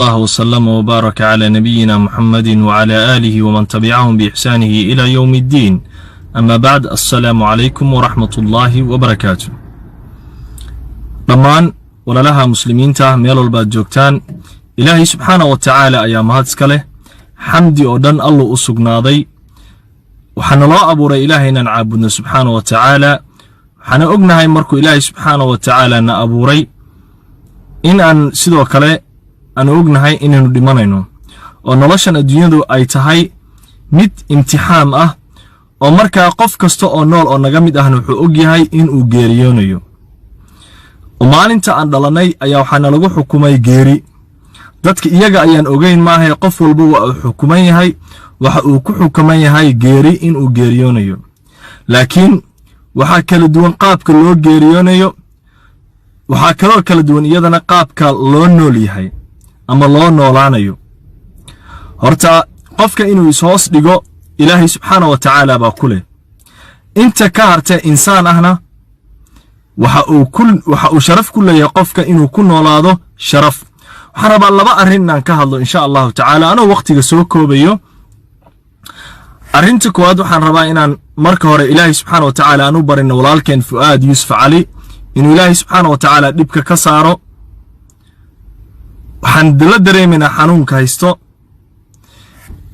الله وسلم وبارك على نبينا محمد وعلى آله ومن تبعهم بإحسانه إلى يوم الدين. أما بعد، السلام عليكم ورحمة الله وبركاته. دمان وللها مسلمين ميل الباد جوكتان إلهي سبحانه وتعالى أيام هاتسكاله حمدي أودن الله أسقناضي وحن الله أبو رأي إلهينا نعبدنا سبحانه وتعالى حن أقنا هاي مركو إلهي سبحانه وتعالى أن أبو رأي إن أن سيدو كله أنا أقنعي إنه دمانينو ونلاشن الدنيا أي تهاي ميت امتحان ومركا قف كستو أو نول أو نجمد أهنو حقوقي هاي إن أجريونيو وما أنت عندلني أيها حنا لجو حكومي جري ذاتك إيجا أيان أجين ما هي قف والبو حكومي هاي وحقوق حكومي هاي جري إن أجريونيو لكن وحكل دون قاب كلو جريونيو وحكلو كل دون يدنا قاب كلو نولي هاي ama loo noolaanayo. horta qofka inuu ishoos dhigo Ilaahay subhanahu wa ta'ala baa kule inta ka harta insaan ahna waxa uu sharaf ku leeyahay qofka inuu ku noolaado sharaf. waxaan rabaa laba arrin aan ka hadlo insha Allah ta'ala anoo waqtiga soo koobayo. arrinta koowaad waxaan rabaa inaan marka hore Ilaahay subhanahu wa ta'ala aanu barino walaalkeen Fuad Yusuf Ali inuu Ilaahay subhanahu wa ta'ala dhibka ka saaro. waxaan dala dareeminaa xanuunka haysto.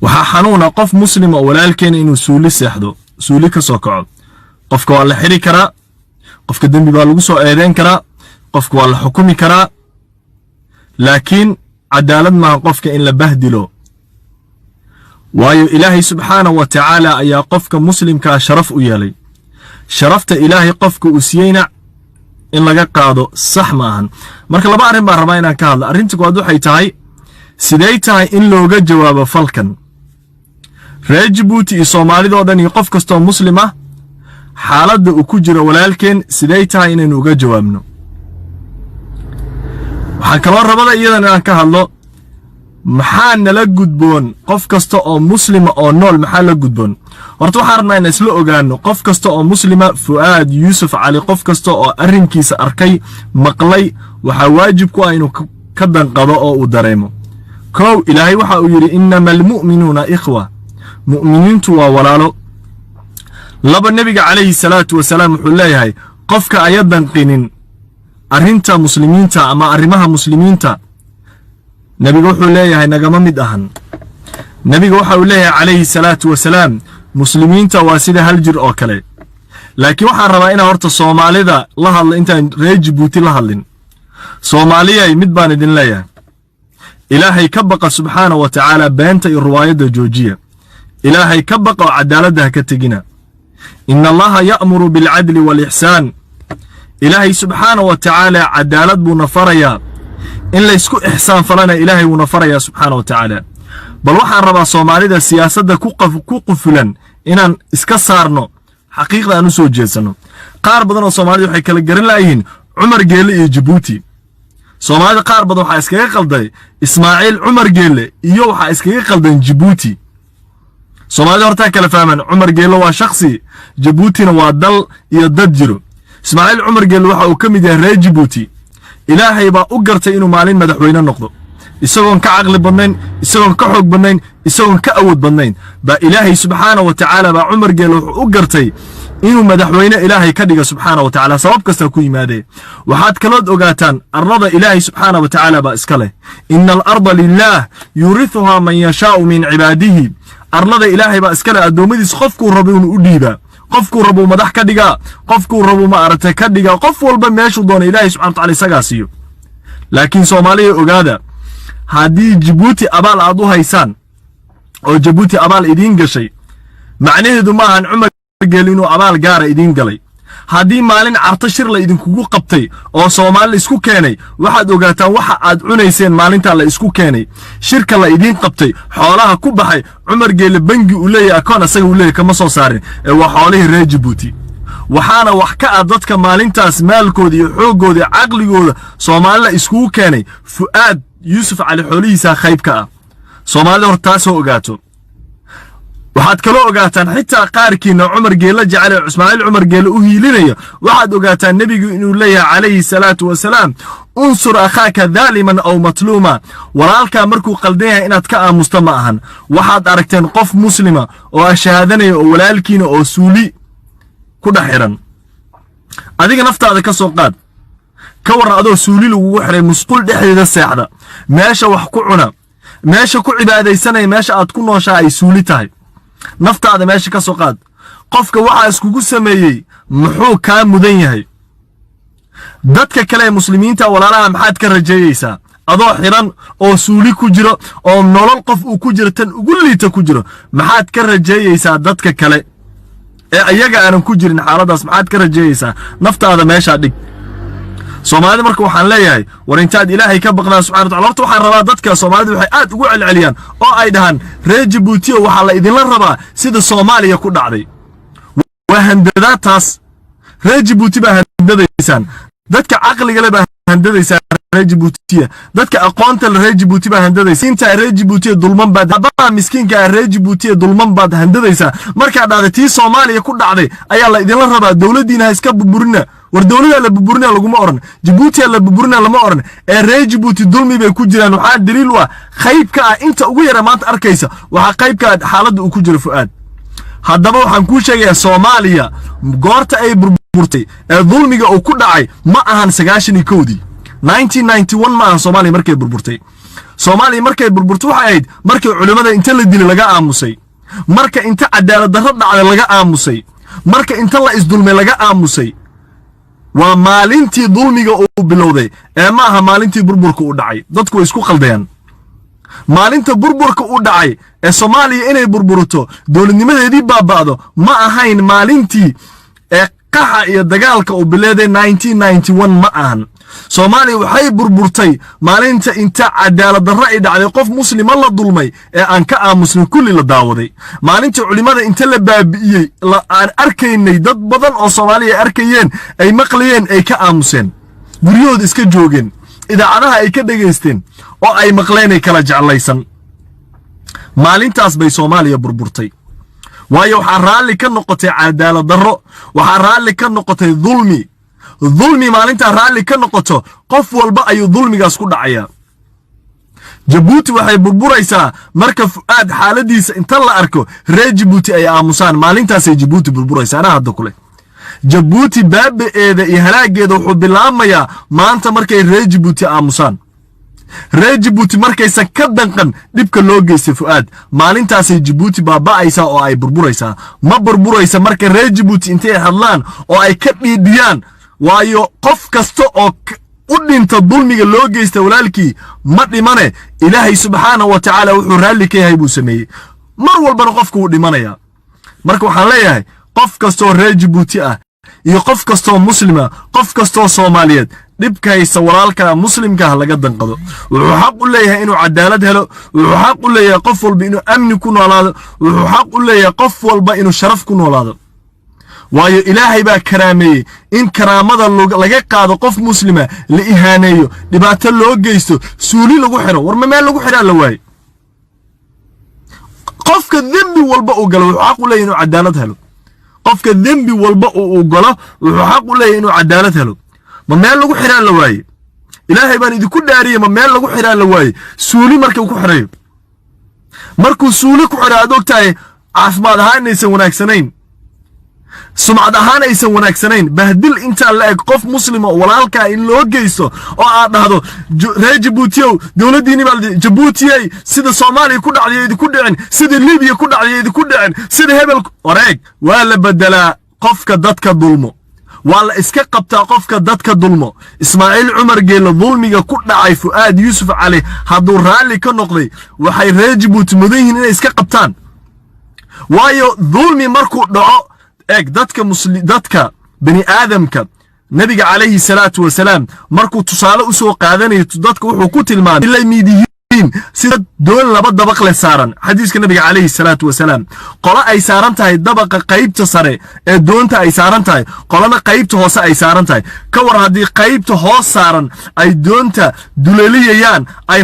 waxaa xanuuna qof muslima walaalkeen inuu suuli ka soo kaco. qofka waa la xiri karaa, qofka dambi baa lagu soo eedeyn karaa, qofka waa la xukumi karaa, laakiin cadaalad maaha qofka in la bahdilo. waayo Ilaahay subxaanahu wa tacaala ayaa qofka muslimkaa sharaf u yeelay. sharafta Ilaahay qofka uu siiyeyna in laga qaado sax ma ahan. marka laba arrin baan rabaa inaan ka hadlo. arrinta koowaad waxay tahay sidee tahay in looga jawaabo falkan. reer Djibouti iyo Soomaalida oo dhan iyo qof kasta oo muslim ah xaaladda uu ku jiro walaalkeen sidee tahay inaynu uga jawaabno. waxaan kaloo rabaa iyadan inaan ka hadlo maxaa nala gudboon qof kasta oo muslima oo nool maxaa la gudboon. horta waxaan rabnaa in isla ogaano qof kasta oo muslima Fuad Yusuf Ali qof kasta oo arrinkiisa arkay maqlay waxa waajib ku ah inuu ka danqado oo uu dareemo. koow Ilaahay waxa uu yiri innamal mu'minuuna ikhwa, mu'miniintu waa walaalo. laba nabiga calayhi salaatu wasalaam wuxuu leeyahay qofka ayadan qinin arrinta muslimiinta ama arrimaha muslimiinta nabiga wuxuu leeyahay nagama mid ahan. nabiga waxa uu leeyahay calayhi salaatu wasalaam muslimiinta waa sida hal jir oo kale. laakiin waxaan rabaa inaan horta Soomaalida la hadlo intaan reer Djibouti la hadlin. Soomaaliyay mid baan idin leeyahay Ilaahay ka baqa subxaanahu wa ta'ala beenta iyo riwaayada joojiya. Ilaahay ka baqa oo cadaaladda ka tagina. inna Allaha ya'muru bil 'adli wal ihsan. Ilaahay subxaanahu wa ta'ala cadaalad buu nafaraya in la isku ihsaan falana Ilaahay wuu nafaraya subxaanahu wa ta'ala. bal waxaan rabaa Soomaalida siyaasadda ku qufulan inaan iska saarno xaqiiqda aan u soo jeesano. qaar badan oo Soomaalida waxay kala garan laayihiin Umar Geele iyo Djibouti. Soomaalida qaar badan waxa iskaga qalday Ismaaciil Umar Geele iyo waxa iskaga qaldan Djibouti. Soomaalida horta kala fahmaan Umar Geele waa shakhsi, Djiboutina waa dal iyo dad jiro. Ismaaciil Umar Geele waxa uu kamid yahay reer Djibouti. Ilaahay baa u gartay inuu maalin madaxweyne noqdo. isagoon ka aqli badnayn, isagoon ka xoog badnayn, isagoon ka awood badnayn ba Ilaahay subxaanahu wa ta'ala ba Umar Geele wuxuu u gartay inuu madaxweyne Ilaahay ka dhigo subxaanahu wa ta'ala. sabab kasta ku yimaadee waxaad kala ogaataan arlada Ilaahay subxaanahu wa ta'ala ba iska leh. innal arda lillah yurithuha man yashaa'u min cibaadihi. arlada Ilaahay ba iska leh adoomadiis qofku rabo inuu u dhiiba, qofku rabo madax ka dhiga, qofku rabo ma aragtay ka dhiga, qof walba meeshuu doono Ilaahay subxaanahu wa ta'ala isaga siiyo. laakiin Soomaaliya ogaada haddii Djibouti abaal aad u haysaan oo Djibouti abaal idin gashay macnaheedu ma ahan Umar Geele inuu abaal gaara idin galay. haddii maalin carto shir la idinkugu qabtay oo Soomaali isku keenay waxaad ogaataan waxa aad cunayseen maalinta la isku keenay shirka la idin qabtay xoolaha ku baxay Umar Geele bangi uu leeyahay akoon asaga uu leeyahay kama soo saarin ee waa xoolihii reer Djibouti. waxaana wax ka ah dadka maalintaas maalkooda iyo xoogooda caqligooda Soomaalida isku keenay Fuad Yusuf Ali xoolihiisa qayb ka ah. Soomaalida horta soo ogaato waxaad kaloo ogaataan xitaa qaarkiina Cumar Geela jecel Ismaaciil Cumar Geela u hiilinaya waxaad ogaataan nabigu inuu leeyahay calayhi salaatu wasalaam unsur akhaaka dhaliman aw matluma walaalka markuu qaldan yahay inaad ka aamusto ma ahan waxaad aragteen qof muslima oo shahaadanaya oo walaalkiina oo suuli ku dhaxiran adiga naftaada ka soo qaad ka waran adoo suuli lagu xiray musqul dhexdeeda seexda meesha wax ku cuna meesha ku cibaadaysanay meesha aad ku nooshahay suuli tahay naftaada meesha ka soo qaad qofka waxa iskugu sameeyay muxuu ka mudan yahay dadka kale muslimiinta walaalaha maxaad ka rajeeyaysaa adoo xiran oo suuli ku jiro oo nolol qof uu ku jiro tan ugu liita ku jiro maxaad ka rajeeyaysaa dadka kale ee ayaga aan ku jirin xaaladaas maxaad ka rajeeyaysaa naftaada meesha dhig Soomaalida marka waxaan leeyahay war intaad Ilaahay ka baqnaa subhanahu wa ta'ala horta waxaan rabaa dadka Soomaalida waxay aad ugu celceliyaan oo ay dhahan reer Djibouti waxa la idin la rabaa sida Soomaaliya ku dhacday waa handadaataas reer Djibouti baa handadaysaan dadka aqliga leh baa handadaysaan reer Djibouti dadka aqoonta leh reer Djibouti baa handadaysaan inta reer Djibouti dulman baad baa miskiinka reer Djibouti dulman baad handadaysaan marka dhacday Soomaaliya ku dhacday ayaa la idin la rabaa dawladdiina iska burburina war dawladda la burburina laguma oran Djibouti la burburina lama oran ee reer Djibouti dulmi bay ku jiraan waxa daliil waa qaybka inta ugu yara maanta arkaysa waxa qaybka xaaladda uu ku jiro Fuad haddaba waxaan ku sheegayaa Soomaaliya goorta ay burburtay ee dulmiga uu ku dhacay ma ahan 91 1991 ma ahan Soomaaliya markay burburtay Soomaaliya markay burburtay waxa ahayd markii culimada inta la dilay laga aamusay marka inta cadaalad darro dhacday laga aamusay marka inta la isdulmay laga aamusay waa maalintii dulmiga uu bilowday ee ma aha maalintii burburka uu dhacay dadku way isku qaldayaan maalinta burburka uu dhacay ee Soomaaliya inay burburto dawladnimadeedii baabado ma ahayn maalintii ee qaxa iyo dagaalka uu bileeday 1991 ma ahan Soomaaliya waxay burburtay maalinta inta cadaalad darro ay dhacday qof muslim la dulmay ee aan ka aamusnin kulli la daawaday maalinta culimada inta la baabi'iyay la aan arkaynay dad badan oo Soomaaliya arkayeen ay maqlayeen ay ka aamuseen guriyooda iska joogeen idaacadaha ay ka dhageysteen oo ay maqleen ay kala jeclaysan maalintaas bay Soomaaliya burburtay waayo waxa raali ka noqotay cadaalad darro waxa raali ka noqotay dulmi maalinta raali ka noqoto qof walba ayuu dulmigaas ku dhacaya Djibouti waxay burburaysaa marka Fuad xaaladiisa inta la arko reer Djibouti ay aamusaan maalintaas ay Djibouti burburaysaa hadda kule Djibouti baabeeda iyo halaageeda wuxuu bilaabmayaa maanta markay reer Djibouti aamusaan reer Djibouti markaysan ka danqan dibka loo geystay Fuad maalintaas ay Djibouti baaba'aysaa oo ay burburaysaa ma burburaysa marka reer Djibouti intay hadlaan oo ay ka dhiidiyaan waayo qof kasta oo u dhinta dulmiga loo geystay walaalkii ma dhimane Ilaahay subhanahu wa ta'ala wuxuu raali ka yahay buu sameeyay mar walbana qofku uu dhimanaya marka waxaan leeyahay qof kasta oo reer Djibouti ah iyo qof kasta oo muslima qof kasta oo Soomaaliyeed dibkaysa walaalka muslimka laga danqado wuxuu xaq u leeyahay inuu cadaalad helo wuxuu xaq u leeyahay qof walba inuu amni ku noolaado wuxuu xaq u leeyahay qof walba inuu sharaf ku noolaado waayo Ilaahay baa karaameeyay in karaamada laga qaado qof muslima la ihaaneeyo dhibaato loo geysto suuli lagu xiro war ma meel lagu xiraa la waay qofka dambi walba uu galo wuxuu xaq u leeyahay inuu cadaalad helo qofka dambi walba uu galo wuxuu xaq u leeyahay inuu cadaalad helo ma meel lagu xiraa la waay Ilaahay baan idinku dhaariyay ma meel lagu xiraa la waay suuli markuu ku xirayo markuu suuli ku xiraa adogtahay caafimaad ahaan aysan wanaagsanayn sumcad ahaan aysan wanaagsanayn bahdil inta la eg qof muslima walaalka in loo geysto oo aad dhahdo reer Djibouti dawladdiina baa Djibouti sida Soomaaliya ku dhacday idinku dhicin sida Liibiya ku dhacday idinku dhicin sida hebel wareeg waa la bedelaa qofka dadka dulmo waa la iska qabtaa qofka dadka dulmo Ismaaciil Cumar Geela dulmiga ku dhacay Fuad Yusuf Ali haduu raali ka noqday waxay reer Djibouti mudan inay iska qabtaan waayo dulmi markuu dhaco dadka bani aadamka nabiga calayhi salaatu wasalaam markuu tusaale u soo qaadanayo dadka wuxuu ku tilmaamay ilaa miidihiin yihiin sida doon laba dabaq leh saaran xadiiska nabiga calayhi salaatu wasalaam qola ay saaran tahay dabaqa qaybta sare ee doonta ay saaran tahay qolana qaybta hoose ay saaran tahay ka war haddii qaybta hoos saaran ay doonta duleeliyayaan ay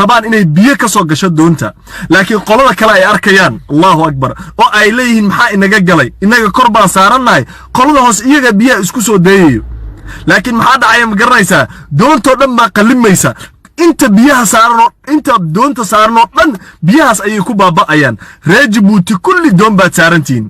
rabaan inay biyo ka soo gasho doonta laakiin qolada kale ay arkayaan allahu akbar oo ay leeyihiin maxaa inaga galay inaga kor baan saarannahay qolada hoos iyaga biyaha isku soo dayayo laakiin maxaa dhacaya ma garanaysaa doontoo dhan baa qallimaysa inta biyaha saaran inta doonta saaran oo dhan biyahaas ayay ku baaba'ayaan reer Jabuuti kulli doon baad saarantiin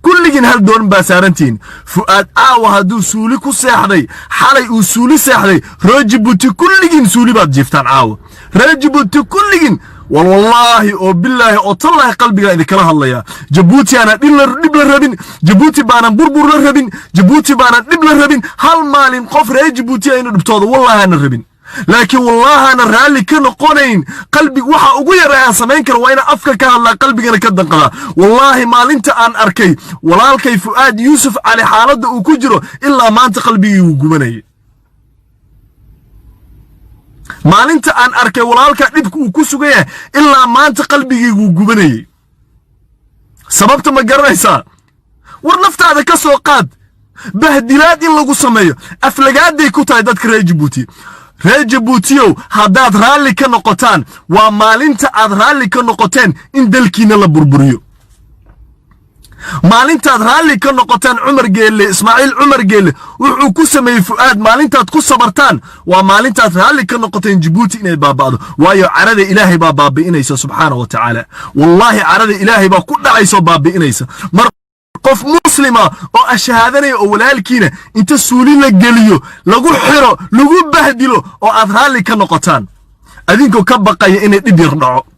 kulligin hal doon baad saarantiin fu'aad aawa hadduu suuli ku seexday xalay uu suuli seexday reer Jabuuti kulligin suuli baad jiiftaan aawa reer Jabuuti kulligin والله او بالله او تالله قلبي اذا كلا هالله جبوتي انا دب لربين جبوتي بانا بربر لربين جبوتي بانا دب لربين هل مالين قفر اي جبوتي انا دبتوده والله انا ربين لكن والله انا رالي كنقونين قلبي waxa ugu yaraan sameyn karo waa ina afka ka hadla qalbigana ka danqada wallahi maalinta aan arkay walaalkay Fuad Yusuf Ali xaaladda uu ku jiro ilaa maanta qalbigii uu gubanay maalinta aan arkay walaalka dhibku uu ku sugay ilaa maanta qalbigaygu gubanay sababta ma garanaysaa war naftaada ka soo qaad bahdilaad in lagu sameeyo aflagaaday ku tahay dadka reer Jabuuti haddaad raalli ka noqotaan waa maalinta aad raalli ka noqoteen in dalkiina la burburiyo maalintaad raalli ka noqotaan Umar Geelle Ismaaciil Umar Geelle wuxuu ku sameeyay Fuad maalintaad ku sabartaan waa maalintaad raalli ka noqoteen Jabuuti inay baabado waayo carada Ilaahay baa baabiinaysa subhanahu wa ta'ala wallahi carada Ilaahay baa ku dhacayso baabiinaysa mar qof muslima oo ashahaadanay oo walaalkiina inta suuli la geliyo lagu xiro lagu bahdilo oo aad raalli ka noqotaan adinkoo ka baqaya inay dhib yar dhaco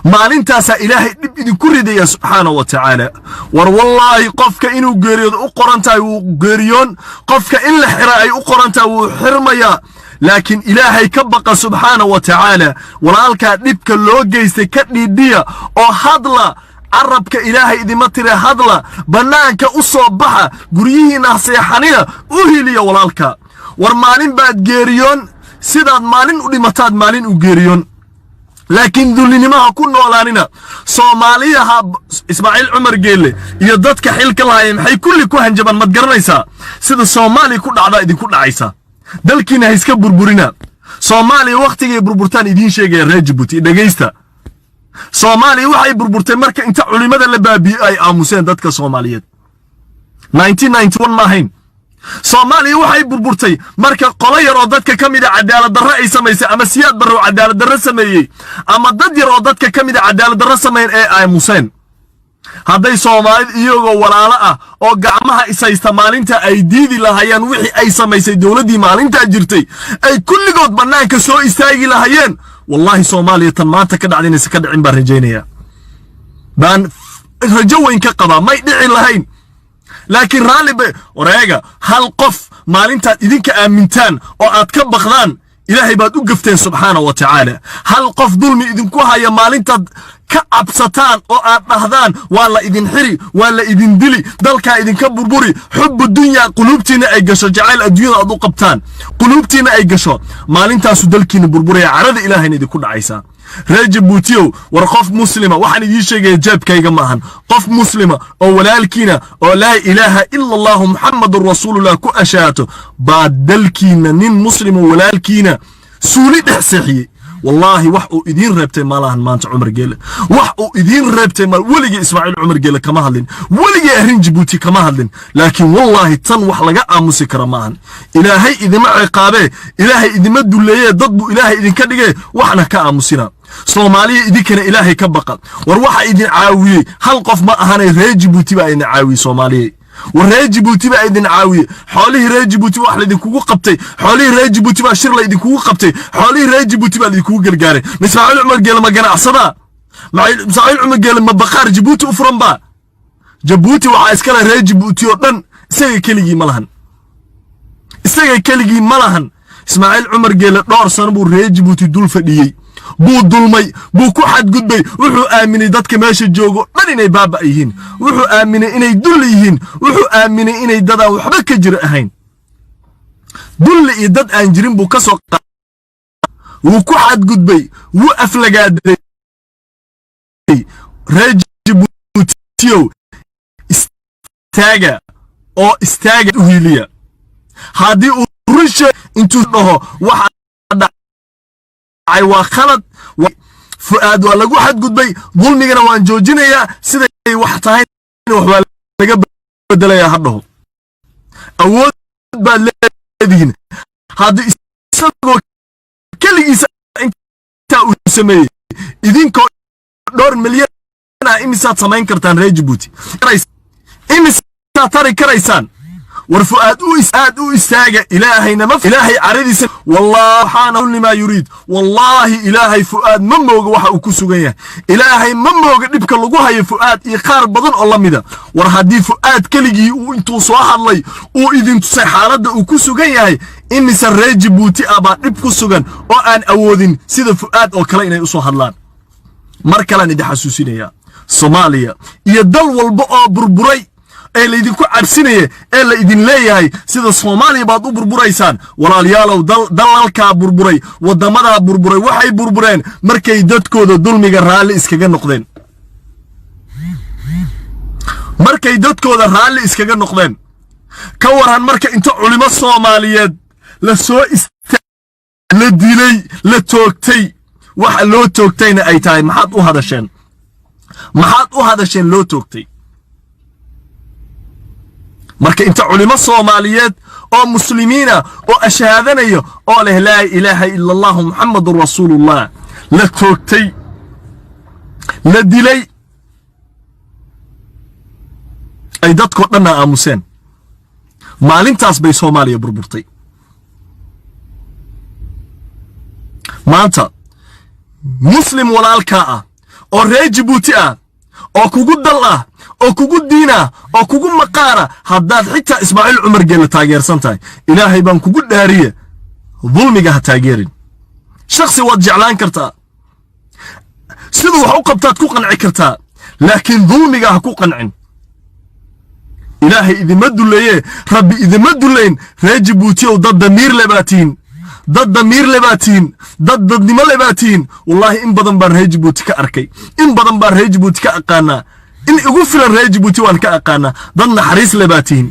maalintaas Ilaahay dib idinku ridaya subhanahu wa ta'ala war wallahi qofka inuu geeriyo u qorantahay uu geeriyoon qofka in la xira ay u qorantahay uu xirmaya laakiin Ilaahay ka baqa subhanahu wa ta'ala walaalka dibka loo geystay ka dhiidiya oo hadla arabka Ilaahay idima tire hadla banaanka u soo baxa guriyihiina seexaniya u hiliya walaalka war maalin baad geeriyoon sidaad maalin u dhimataad maalin u geeriyoon لكن ذلنمها كنا ولاننا صوماليها إسماعيل عمر جيلي يددك حيلك الله حي كل كوهن جبان ما تقرنيسا سيد الصومالي كل أعضاء دي كل عيسى دلكينا هيسكا بربورينا صومالي وقتي بربورتان يدين شيء غير جيبوتي دقيستا صومالي وحي بربورتان مركا انت علماء اللبابي اي آموسين دادك صوماليات 1991 ما هين صومالي وحي بربورتي مركا قليا رودتك كميدا عدالة درائي سميسي اما سياد برو عدالة در سميي اما دادي رودتك كميدا عدالة در سميين اي موسين هادي صومالي ايوغو ولالا او قعمها اسايستا مالينتا اي ديدي لهايان وحي اي سميسي دولدي مالينتا جرتي اي كل قد بنانك سو استايقي لهايان والله صومالي تنمانتا كدعدين سكدعين برجينيا بان رجوين كقضا ما يدعين لهاين لكن رالي وريقا هل قف مالينتا إذنك آمنتان أو أتكب بخضان إلهي باد أقفتين سبحانه وتعالى هل قف ظلمي إذنكوها يا مالينتا كأبسطان أو أتنهضان ولا إذن حري ولا إذن دلي دلكا إذن كبربوري حب الدنيا قلوبتنا أي قشو جعل الدنيا أدو قبتان قلوبتنا أي قشو مالينتا سدلكين بربوري عرض إلهي ندي كل عيسى reer Jabuuti war qof muslima waxaan idin sheegay jeebkayga maahan qof muslima oo walaalkiina oo la ilaaha illa allah muhammadur rasuulullah ku ashaato baadalkiina nin muslimo walaalkiina suuli dhaxsaxiyay wallahi wax uu idin reebtay malahan maanta Umar Geelle wax uu idin reebtay mal waliga Ismaaciil Umar Geelle kama hadlin waliga arin Jabuuti kama hadlin laakiin wallahi tan wax laga aamusi kara maahan ilaahay idima ciqaabe ilaahay idima duleeyay dad buu ilaahay idin ka dhigay waxna ka aamusina Soomaaliya idinkana ilaahay ka baqa war waxa idin caawiyay hal qof ma ahanay reer Jabuuti baa idin caawiyay Soomaaliya وريج جيبوتي بقى إذن عاوية حواليه ريج جيبوتي واحد إذن كوكو قبتي حواليه ريج جيبوتي بقى شرلا إذن كوكو قبتي حواليه ريج جيبوتي بقى إذن كوكو قرقاري مسمعين عمر قال ما قناع صدا مسمعين عمر قال ما بقار جيبوتي وفرن بقى جيبوتي وعاسكالا ريج جيبوتي وطن سيغي كليجي ملهن سيغي كليجي ملهن اسماعيل عمر قال دور سنبو ريج جيبوتي دول فديي buu dulmay buu ku xadgudbay wuxuu aaminay dadka meesha joogo dhan inay baaba yihiin wuxuu aaminay inay dul yihiin wuxuu aaminay inay dad aan waxba ka jir ahayn dul iyo dad aan jirin buu ka soo وكحد قدبي وأفلقاد رجبوتيو استاجا أو استاجا وهيليا هذه ورشة انتو نهو واحد عيوا خلط فؤاد ولا واحد قدبي ظلمي أنا وان جوجينا يا سيدي واحد هاي وحوال لقب بدل يا هذا أود بالذين هذا يسوق كل إنسان أنت أسميه إذن كدور مليون إمسات سمين كرتان رجبوتي رئيس إمسات تاري كريسان ورفؤاد استاجا إلهي نمف إلهي عريدي والله حانه لما يريد والله إلهي فؤاد مموغ وحا وكسوغيه إلهي مموغ نبكى لغوها يا فؤاد يقار بدن الله ميدا ورهدي فؤاد كليجي وانتو صواح الله وإذن تسيحالد وكسوغيه إمس الرجبوتي أبا نبكو سوغان وآن أودين سيد فؤاد وكلاينا يصوح الله مركلان إدي حسوسينيا صوماليا يدل والبقى بربري ee la idinku cabsinaya ee la idin leeyahay sida Soomaaliya baad u burburaysaan walaalayaalow dalalka burburay wadamada burburay waxay burbureen markay dadkooda dulmiga raali iskaga noqdeen ka waran marka inta culimo Soomaaliyeed la soo la dilay la toogtay waxa loo toogtayna ay tahay maxaad u hadasheen loo toogtay marka inta culimo Soomaaliyeed oo muslimiina oo ashhaadanayo oo leh laa ilaaha illa allah muhammadur rasuulullah la toogtay la dilay ay dadku dhanna aamuseen maalintaas bay Soomaaliya burburtay maanta muslim walaalka ah oo reer Djibouti ah oo kugu dal ah oo kugu diina oo kugu maqaara haddaad xitaa Ismaaciil Cumar Geelle taageersan tahay ilaahay baan kugu dhaariye dulmiga ha taageerin shakhsi waad jeclaan kartaa sidoo wax u qabtaad ku qanci kartaa laakiin dulmiga ha ku qancin ilaahay idima duleeye rabbi idima duleyn reer Djibouti oo dad damiir lebaatiin dad dadnimo lebaatiin wallahi in badan baan reer Djibouti ka arkay in badan baan reer Djibouti ka aqaana in ugu filan reer Djibouti waan ka aqaana dad naxariis lebaatiin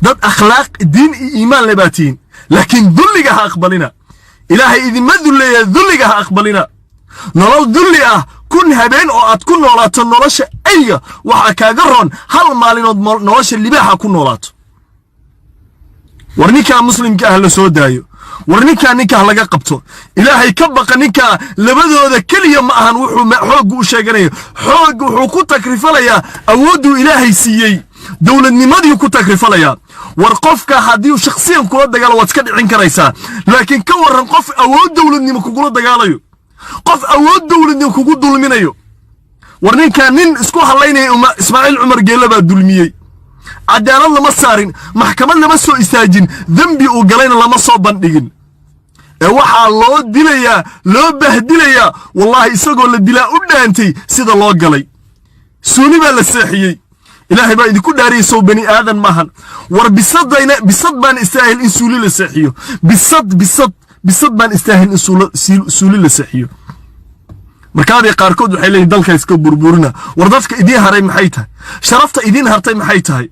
dad akhlaaq diin iyo iimaan lebaatiin laakiin dulliga ha aqbalina ilaahay idima duleeye dulliga ha aqbalina nolol dulli ah kun habeen oo aad ku noolaato nolosha ayga waxa kaaga roon hal maalinood nolosha libaaxa ku noolaato warninka muslimka ah la soo daayo warninka ninka laga qabto ilaahay ka baqa ninka labadooda kaliya ma ahan wuxuu xoog u sheeganayo xoog wuxuu ku takrifalaya awoodu ilaahay siiyay dawladnimadii ku takrifalaya war qofka hadii shakhsiyan kula dagaalo waad ka dhicin karaysaa laakiin ka waran qof awood dawladnimo kugu dagaalayo qof awood dawladnimo kugu dulminayo warninka nin isku halaynay Ismaaciil Cumar Geelle baa dulmiyay cadaalad lama saarin maxkamad lama soo istaajin dambi uu galayna lama soo bandhigin ee waxa loo dilayaa loo bahdilayaa wallahi isagoo la dilaa u dhaantay sida loo galay suuni baa la seexiyay ilaahay baa idinku dhaariyay soo bani aadan maahan war bisad baan istaahil in suuli la seexiyo bisad baan istaahil in suuli la seexiyo markaad qaarkood waxay leeyihiin dalka iska burburina war dadka idin haray maxay tahay sharafta idin hartay maxay tahay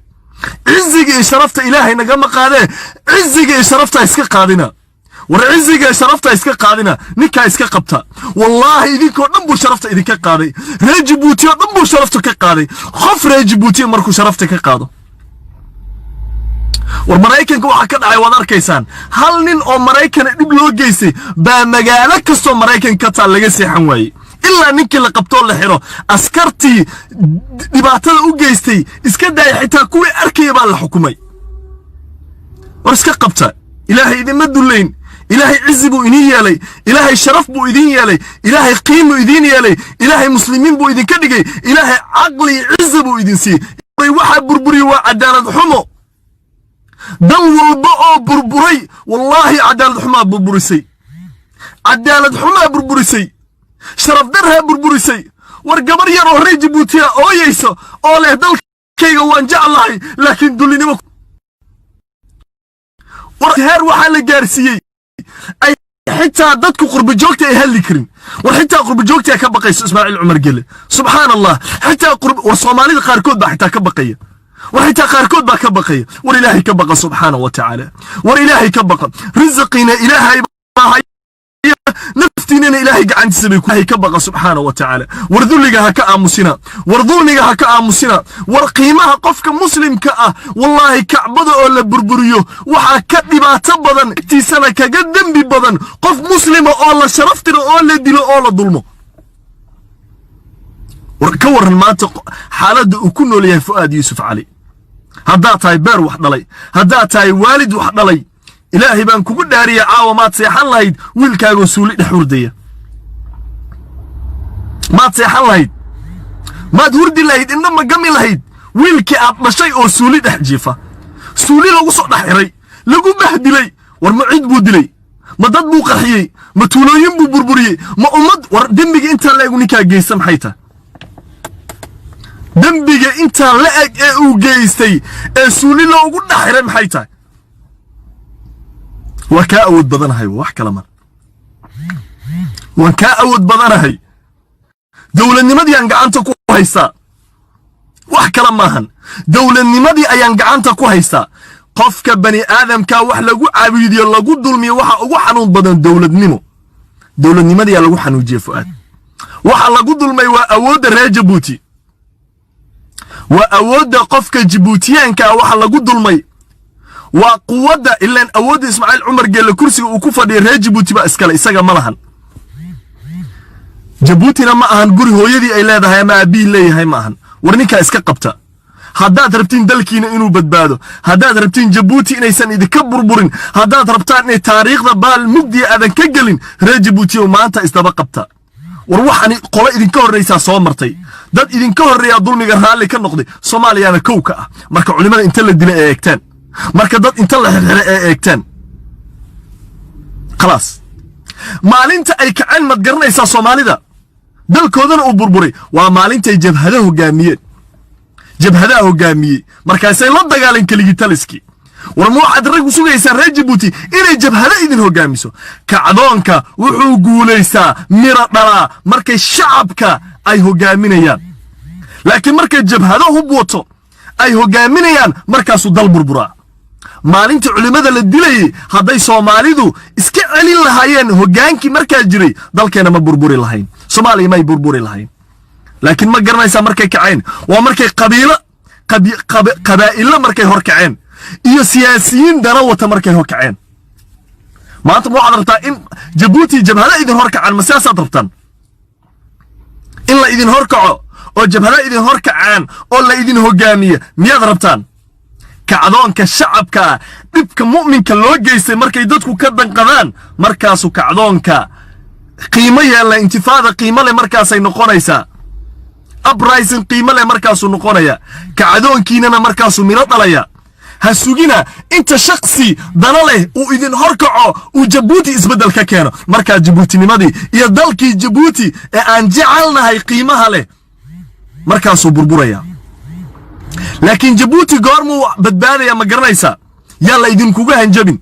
عزيجي شرفت إلهي نجمع قاده عزيجي شرفت إسكا قادنا ورعزيجي شرفت إسكا قادنا نكا إسكا قبتا والله إذيك نبو شرفت إذيك قادي رجبوتي نبو شرفتك قادي خف رجبوتي مركو شرفتك قادو والمرايكن كو حكد عي ودار كيسان هل نين أو مرايكن نبلو جيسي با مجالك كستو مرايكن كتا لجيسي حنواي إلا نينك اللي قبطول لحيرو أسكرتي دباتل أوجيستي إسكدا حتى كوي أركي بالحكومي ورسكا قبطة إلهي إذن مدو اللين إلهي عز بو إذين يالي إلهي شرف بو إذين يالي إلهي قيم بو إذين يالي إلهي مسلمين بو إذين كدقي إلهي عقلي عز بو إذين سي واحد بربري وعدالة حمو دل والبقو بربري والله عدالة حما بربرسي عدالة حما بربرسي شرف درها بربرسي ورقبر يرو ري جيبوتي او ييسو او له دلكيغا وان جعلهي لكن دولينimo war heer waxa la gaarsiiyay ay حتى دتك قرب جوجتي هل كريم وحتى قرب جوجتي كبقيس اسماعيل عمر قال سبحان الله حتى قرب وصومالي قاركود با حتى كبقيه وحتى قاركود با كبقيه والالهي كبقى سبحانه وتعالى والالهي كبقى رزقنا الهي نفتينا إلهي عند سبيك هي كبقى سبحانه وتعالى ورذلها كأمسنا ورذلها كأمسنا ورقيمها قفك مسلم كأ والله كعبده ولا بربريو وحكدبا تبضن تيسنا كقدم ببضن قف مسلم الله شرفتنا الله دلو الله ظلمه وركور المنطق حالة وكنه ليه فؤاد يوسف علي هدا تاي بير وحد لي هدا تاي والد وحد لي إلهي بان كوكو داريا عاوة ما تسيحان لهيد ويلكاغو سولي دحوردية ما تسيحان لهيد ما تهوردي لهيد إنما قمي لهيد ويلكي أطلشي أو سولي دحجيفة سولي لغو صق دحيري لغو بهدي لي ورمعيد بودي لي ما داد بو قرحيي ما تولوين بو بربريي ما أمد دنبيغي انتا لاغو نيكا جيسم حيتا دنبيغي انتا لاغو جيستي سولي لغو دحيري محيتا وكاود بدنهاي وح كلام وكاود بدنهاي دولة نمدي أنقعنت كو هيسا وح كلام ماهن دولة نمدي أنقعنت كو هيسا قفك بني آدم كا وح لغو عبيدي لغو دولمي وح حنون بدن دولة نمدي لغو حنو جيفؤاد وح لغو دولمي وأود راجبوتي وأود قفك جبوتيان كا وح لغو دولمي وقوة إلا أن أود إسماعيل عمر قال الكرسي وكفر دي جيبوتي بقى إسكالا إساقا ملهن جيبوتينا معهن قري هو يدي إلا هذا هاي ما أبي اللي هاي معهن ورنيكا إسكا قبتا هداد ربتين دلكينا إنو بدبادو هداد ربتين جيبوتي إنا يسان إذا كبر برين هداد ربطان إنا تاريخ ذا بال مقدي أذن كقلين جيبوتي وما أنت إستبا قبتا وروحاني قولا إذن كور ريسا صومرتي داد إذن كور ريا ظلمي غرها اللي كان نقضي صومالي أنا كوكا مركا علمان إنتلا الدماء إيكتان marka dad inta la eegtaan خلاص maalinta ay kacaan mad garanaysa Soomaalida dalkoodana uu burburay waa maalinta ay jabhadaha hogaamiyay markaasay la dagaalan kaligi taliski warmo waxaad rag u sugaysaa reer Djibouti inay jabhada idin hogaamiso kacdoonka wuxuu guuleysaa mira dhala markay shacabka ay hogaaminayaan laakiin markay jabhada hub wato ay hogaaminayaan markaas uu dal burburaa maalinta culimada la dilay haday Soomaalidu iska celin lahaayeen hogaankii markaa jiray dalkeena ma burburi lahayn Soomaaliya ma burburi lahayn laakiin ma garanaysa markay kaceen waa markay qabaa'ilo markay hor kaceen iyo siyaasiyiin dana wata markay hor kaceen maanta waxaad rabtaa in Djibouti jabhada idin hor kacaan ma siyaasaad rabtaan in la idin hor kaco oo jabhada idin hor kacaan oo la idin hogaamiyo miyaad rabtaan kacdoonka shacabka dibka mu'minka loo geystay markay dadku ka danqadaan markaas kacdoonka qiimo yeela intifaada qiimo leh markaas ay noqonaysaa uprising qiimo leh markaas uu noqonaya kacdoonkiina markaas uu miro dhalaya hasugina inta shakhsi dana leh uu idin hor kaco uu Djibouti isbedel ka keeno marka Djibouti nimadii iyo dalkii Djibouti ee aan jecelnahay qiimaha leh markaas uu burburaya لكن جيبوتي قارمو بدبادة ما قرنيسا يلا يدين كوغا هنجبين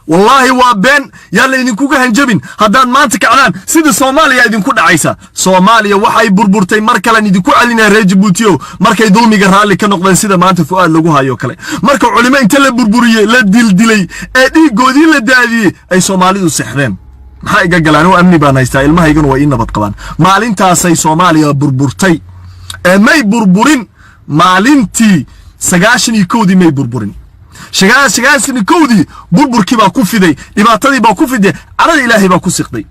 والله وابين يلا يدين كوغا هنجبين هدان ما انتك علان سيد صوماليا يدين كودا عيسا صوماليا وحاي بربورتي مركلا يدين كو علينا ري جيبوتيو مركا يدولمي قرهالي كنقضان سيدا ما انت فؤاد لغوها يوكالي مركا علماء انت بربورية لا ديلي ادي قودي لدادي اي صومالي دو سحرين maxay iga galaan oo amni baan haystaa ilmahaygan way inabad qabaan maalintaasay Soomaaliya burburtay may burburin maalintii 91 may burburin 91 burburkii baa ku fiday dhibaatadii baa ku fiday arada ilaahay baa ku siqday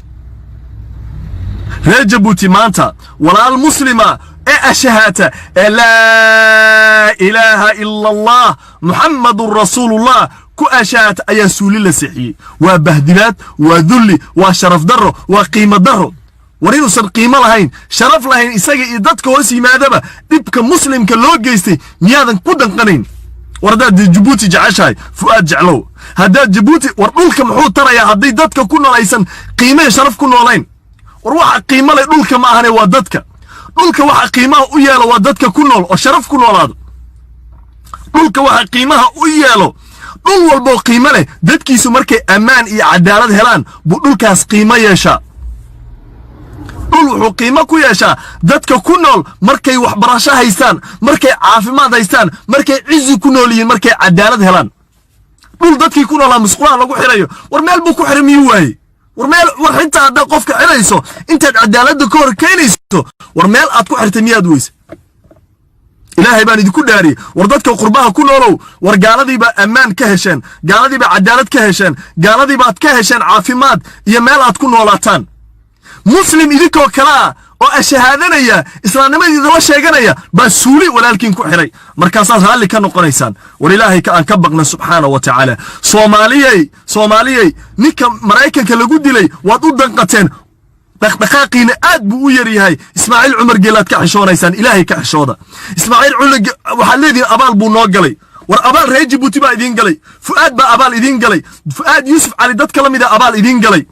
reer Djibouti maanta walaal muslima ee ashahata la ilaha illa allah muhammadur rasulullah ku ashaat ayaa suuli la sixiyay waa bahdilaad waa dhulli waa sharaf darro waa qiimo darro ورينو سن قيمة لهين شرف لهين إساقي إدادك واسي مادبا دبك مسلم كاللو جيستي ميادن كودن قنين ورداد جيبوتي جعشاي فؤاد جعلو هداد جيبوتي وردولك محوط ترى يا هدي دادك كنا ليسن قيمة شرف كنا لين وروح قيمة لدولك معهني وادادك دولك واحد قيمة ويالو وادادك كنا وشرف كنا لادو دولك واحد قيمة ويالو dhul walbo qiimo leh dadkiisu markay ammaan iyo cadaalad helaan buu dhulkaas qiimo yeeshaa dhul wuxuu qiimo ku yeeshaa dadka ku nool markay waxbarasho haystaan markay caafimaad haystaan markay cizi ku nool yihiin markay cadaalad helaan dhul dadkii ku noolaa musqulaha lagu xirayo war meel buu ku xiray miyuu waaye war xitaa haddaad qofka xirayso intaad cadaaladda ka hor keenayso war meel aad ku xirtay miyaad weyse ilaahay baan idinku dhaariyey war dadka qurbaha ku noolow war gaaladiibaa ammaan ka hesheen gaaladiibaa cadaalad ka hesheen gaaladiibaad ka hesheen caafimaad iyo meel aad ku noolaataan muslim idinkoo kalaa oo ashahaadanaya islaamnimadiida la sheeganaya baa suuli walaalkiin ku xiray markaasaad raalli ka noqonaysaan war ilaahay ka aan ka baqna subxaana wa tacaala soomaaliyey ninka maraykanka lagu dilay waad u danqateen dhaqdhaqaaqiina aad buu u yar yahay ismaaciil cumar geelaad ka xishoonaysaan ilaahay ka xishooda ismaaciil waxaad leedihiin abaal buu noo galay war abaal reer jabuuti baa idiin galay fu'aad baa abaal idiin galay fu'aad yuusuf cali dadka la mida abaal idiin galay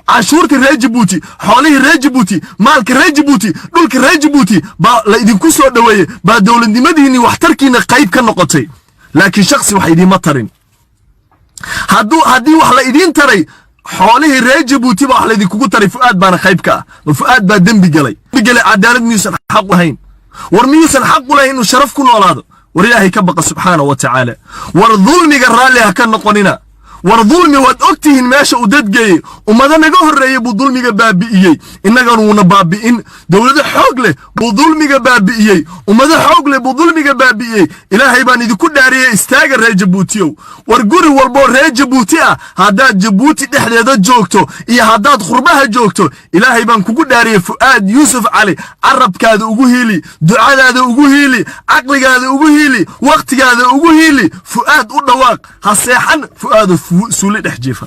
canshuurtii reer jabuuti xoolihii reer jabuuti maalka reer jabuuti dhulka reer jabuuti baa la idinku soo dhoweeyey baa dowladnimadiinni waxtarkiina qayb ka noqotay laakiin shaksi wax idiinma tarin haddii wax la idiin taray xoolihii reer jabuuti baa wax la idinkugu taray fu'aad baana qayb ka ah fu'aad baa dembi galay cadaalad miyuusan xaq u lahayn war miyuusan xaq u lahayn inuu sharaf ku noolaado war ilaahay ka baqa subxaana wa tacaala war dulmiga raalli ha ka noqonina war dulmi waad ogtihiin meesha uu dadgeeyey ummado naga horreeyey buu dulmiga baabi'iyey innagana wuuna baabi'in dowlado xoog leh buu dulmiga baabi'iyey ummado xoog leh buu dulmiga baabi'iyey ilaahay baan idinku dhaariyey istaaga reer jabuutiyow war guri walboo reer jabuuti ah haddaad jabuuti dhexdeeda joogto iyo haddaad khurbaha joogto ilaahay baan kugu dhaariyey fu'aad yuusuf cali carabkaada ugu hiili ducadaada ugu hiili caqligaada ugu hiili wakhtigaada ugu hiili fu'aad u dhawaaq ha seexan fu'aadu suuli dhex jiifa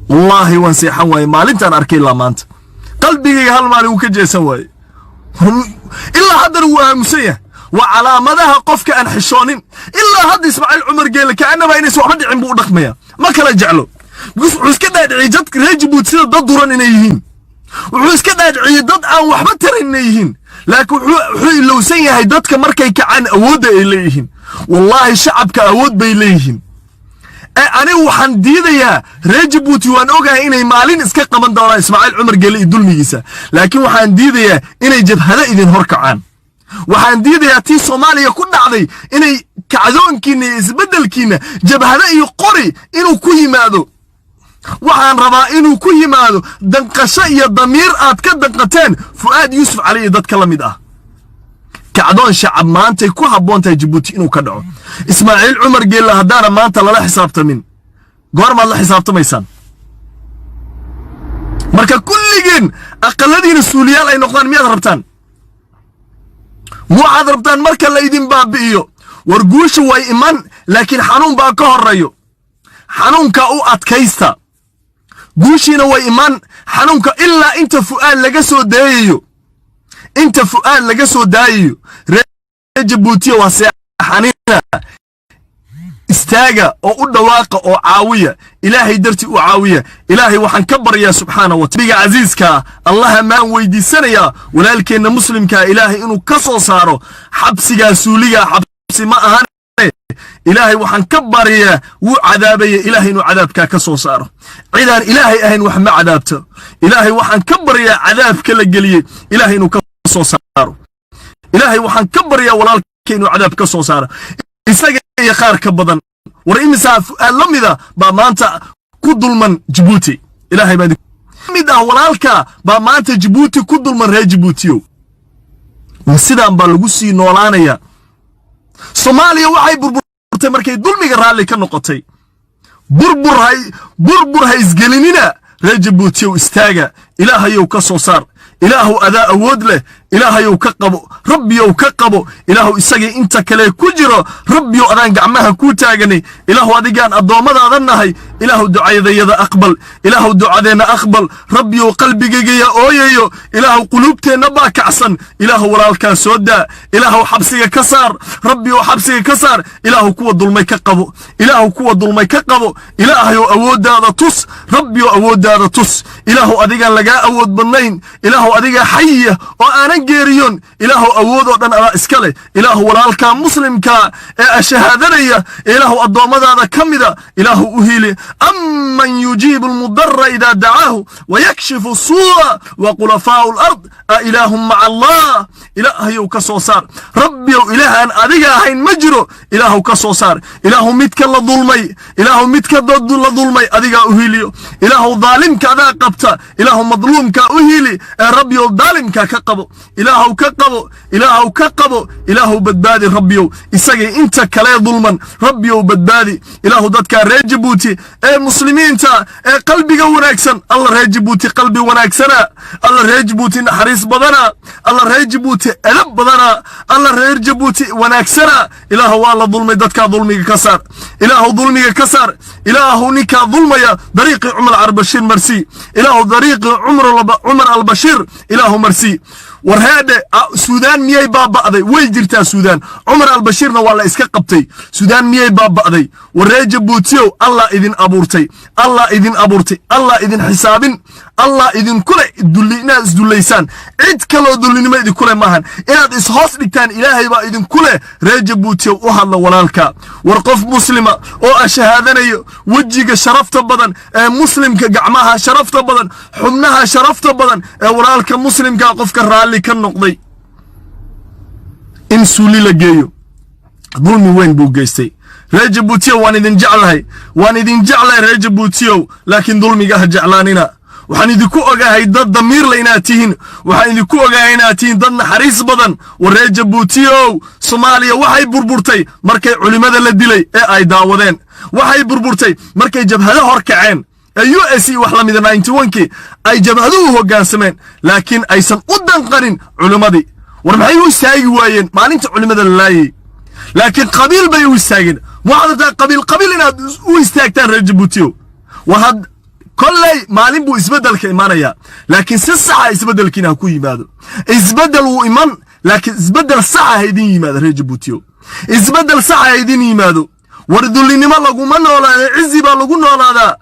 wallaahi waan seexan waaye maalintaan arkay ilaa maanta qalbigayga hal maalin wuu ka jeesan waaye ilaa haddana wuu aamusan yahay waa calaamadaha qofka aan xishoonin ilaa hadda ismaaciil cumar geele kaanaba inaysan waxba dhicin buu u dhaqmaya ma kala jeclo wuxuu iska dhaadhiciyey dadka reer jabuuti sida dad duran inay yihiin wuxuu iska dhaadhiciyey dad aan waxba tarin inay yihiin laakiin wuxuu ilowsan yahay dadka markay kacaan awoodda ay leeyihiin wallaahi shacabka awood bay leeyihiin anigu waxaan diidayaa reer jabuuti waan ogahay inay maalin iska qaban doonaan ismaaciil cumar geele iyo dulmigiisa laakiin waxaan diidayaa inay jabhado idin hor kacaan waxaan diidayaa tii soomaaliya ku dhacday inay kacdoonkiinna iyo isbeddelkiinna jabhado iyo qori inuu ku yimaado waxaan rabaa inuu ku yimaado danqasho iyo damiir aad ka danqateen fu'aad yuusuf cali iyo dadka la mid ah kacdoon shacab maantay ku habboon tahay jabuuti inuu ka dhaco ismaaciil cumar geelle haddaana maanta lala xisaabtamin goormaad la xisaabtamaysaan marka kulligeen aqaladiina suuliyaal ay noqdaan miyaad rabtaan waxaad rabtaan marka la idin baabi'iyo war guusha way iman laakiin xanuun baa ka horreeyo xanuunka u adkaysta guushiina way iman xanuunka ilaa inta fu'aad laga soo dayayo inta fu'aad laga soo daayayo reer jabuutiya waa seexanina istaaga oo u dhawaaqa oo caawiya ilaahay dartii u caawiya ilaahay waxaan ka baryaa subxaana wa tacaala casiiska allaha maan weydiisanayaa walaalkeenna muslimka ilaahay inuu ka soo saaro xabsigaa suuliga xabsi ma ahan ilaahay waxaan ka baryaa wuu cadaabaya ilaahay inuu cadaabkaa ka soo saaro cidaan ilaahay ahayn wax ma cadaabto ilaahay waxaan ka baryaa cadaabka la geliyey ilaahay inuu ka soo saaro ilaahay waxaan ka baryaa walaalkeen inuu cadaab ka soo saaro isaga iyo qaar ka badan war imisa fu'aad la mida baa maanta ku dulman jabuuti ilaahay baa mid ah walaalka baa maanta jabuuti ku dulman reer jabuutiyow sidaan baa lagu sii noolaanaya soomaaliya waxay burburtay markay dulmiga raalli ka noqotay burbur ha isgelinina reer jabuutiyow istaaga ilaahayow ka soo saar ilaahu adaa awood leh ilaahayow ka qabo rabbiyow ka qabo ilaahu isagii inta kale ku jiro rabbiyow adaan gacmaha ku taaganay ilaahu adigaan addoommadaada nahay ilaahu ducadayada aqbal ilaahu ducadeenna aqbal rabbiyow qalbigayga ooyayo ilaahu quluubteenna baa kacsan ilaahu walaalkaa soo daa ilaahu xabsiga ka saar rabbiyow xabsiga ka saar ilaahu kuwa dulmay ka qabo ilaahu kuwa dulmay ka qabo ilaahayow awooddaada tus rabbiyow awooddaada tus ilaahu adigaan lagaa awood badnayn ilaahu adigaa xayiya oo aanan geeriyoon ilaahu awoodoo dhan adaa iska leh ilaahu walaalkaa muslimkaa ee ashahaadanaya ilaahu addoommadaada ka mida ilaahu u hiili amman yujiibu almudarra idaa dacaahu wayakshifu الsuu'a waqulafaa'u alard a ilaahum maca allah ilaahayow ka soo saar rabbiyow ilaahaan adiga ahayn ma jiro ilaahu ka soo saar ilaahu midka la dulmay ilaahu midka la dulmay adigaa u hiiliyo ilaahu daalimka adaa qabta ilaahu madluumka u hiili ee rabbiyow daalimka ka qabo ilaahu ka qabo ilaahu ka qabo ilaahu badbaadi rabbiyow isagii inta kale dulman rabbiyow badbaadi ilaahu dadka reer Jabuuti ee muslimiinta ee qalbiga wanaagsan alla reer Jabuuti qalbi wanaagsana alla reer Jabuuti naxariis badana alla reer Jabuuti edab badana alla reer Jabuuti wanaagsana ilaahu waa la dulmay dadka dulmiga ka saar ilaahu dulmiga ka saar ilaahu ninka dulmaya dariiqi Umar al-Bashir marsi ilaahu dariiqi Umar al-Bashir ilaahu marsi warhaade Suudaan miyay baaba'day way jirtaa Suudaan Umar al-Bashirna waa la iska qabtay Suudaan miyay baaba'day wareer Jabuutiyow Allah idin abuurtay Allah idin xisaabin Allah idin kule dullina isdulaysan cid kale dullinimo idin kule maahan inaad is hoos dhigtaan ilaahay baa idin kule reer Jabuutiyow u hadla walaalka war qof muslima oo ashahaadanayo wajiga sharafta badan ee muslimka gacmaha sharafta badan xubnaha sharafta badan ee walaalka muslimka qofka raali ka noqday in suuli la geeyo dulmi weyn buu geystay reer Jabuutiyow waan idin jeclahay reer Jabuutiyow laakiin dulmiga ha jeclaanina waxaan idinku ogahay dad damiir la inaad tihiin waxaan idinku ogahay inaad tihiin dad naxariis badan wareer Jabuutiyow Soomaaliya waxay burburtay markay culimada la dilay ee ay daawadeen waxay burburtay markay jabhada hor kaceen US wax la mid 91kii ay jabhaduhu hoggaansameen laakiin aysan u danqanin culimadii war maxay u istaagi waayeen maalinta culimada la laayay laakiin qabiil bay u istaageen waxaad qabiil inaad u istaagtaan reer Jabuutiyow wahad kollay maalin buu isbedelka imaanaya laakiin si sax ah isbedelkiina ku yimaado isbedel uu iman laakiin isbedel sax ah idin yimaado reer Jabuutiyow isbedel sax ah idin yimaado war dullinimo laguma noolaado cizi baa lagu noolaadaa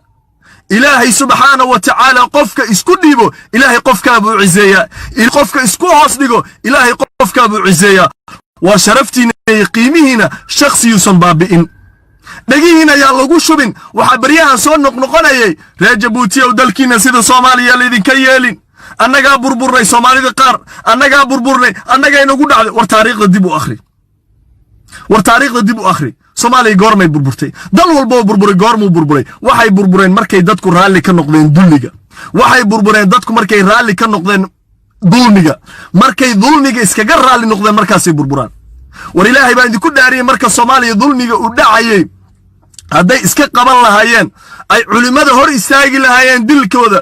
ilaahay subxaanahu wa ta'aala qofka isku dhiibo ilaahay qofka buu cizeeyaa qofka isku hoos dhigo ilaahay qofka buu cizeeyaa wa sharaftiina qiimihiina shakhsiyusan baabi'in dhagihiina yaa lagu shubin waxa baryahan soo noqnoqonayay reer Jabuutiyow dalkiina sida Soomaaliya leedinka yeelin annaga burburnay Soomaalida qaar annaga burburnay annaga inagu dhacday war taariikhda dib u akhri Soomaaliya goormay burburtay dal walba burburay goormuu burburay waxay burbureen markay dadku raali ka noqdeen dulliga waxay burbureen dadku markay raali ka noqdeen dulmiga markay dulmiga iskaga raali noqdeen markaasay burburaan war ilaahay baa idinku dhaariyay marka Soomaaliya dulmiga u dhacayay hadday iska qaban lahaayeen ay culimada hor istaagi lahaayeen dilkooda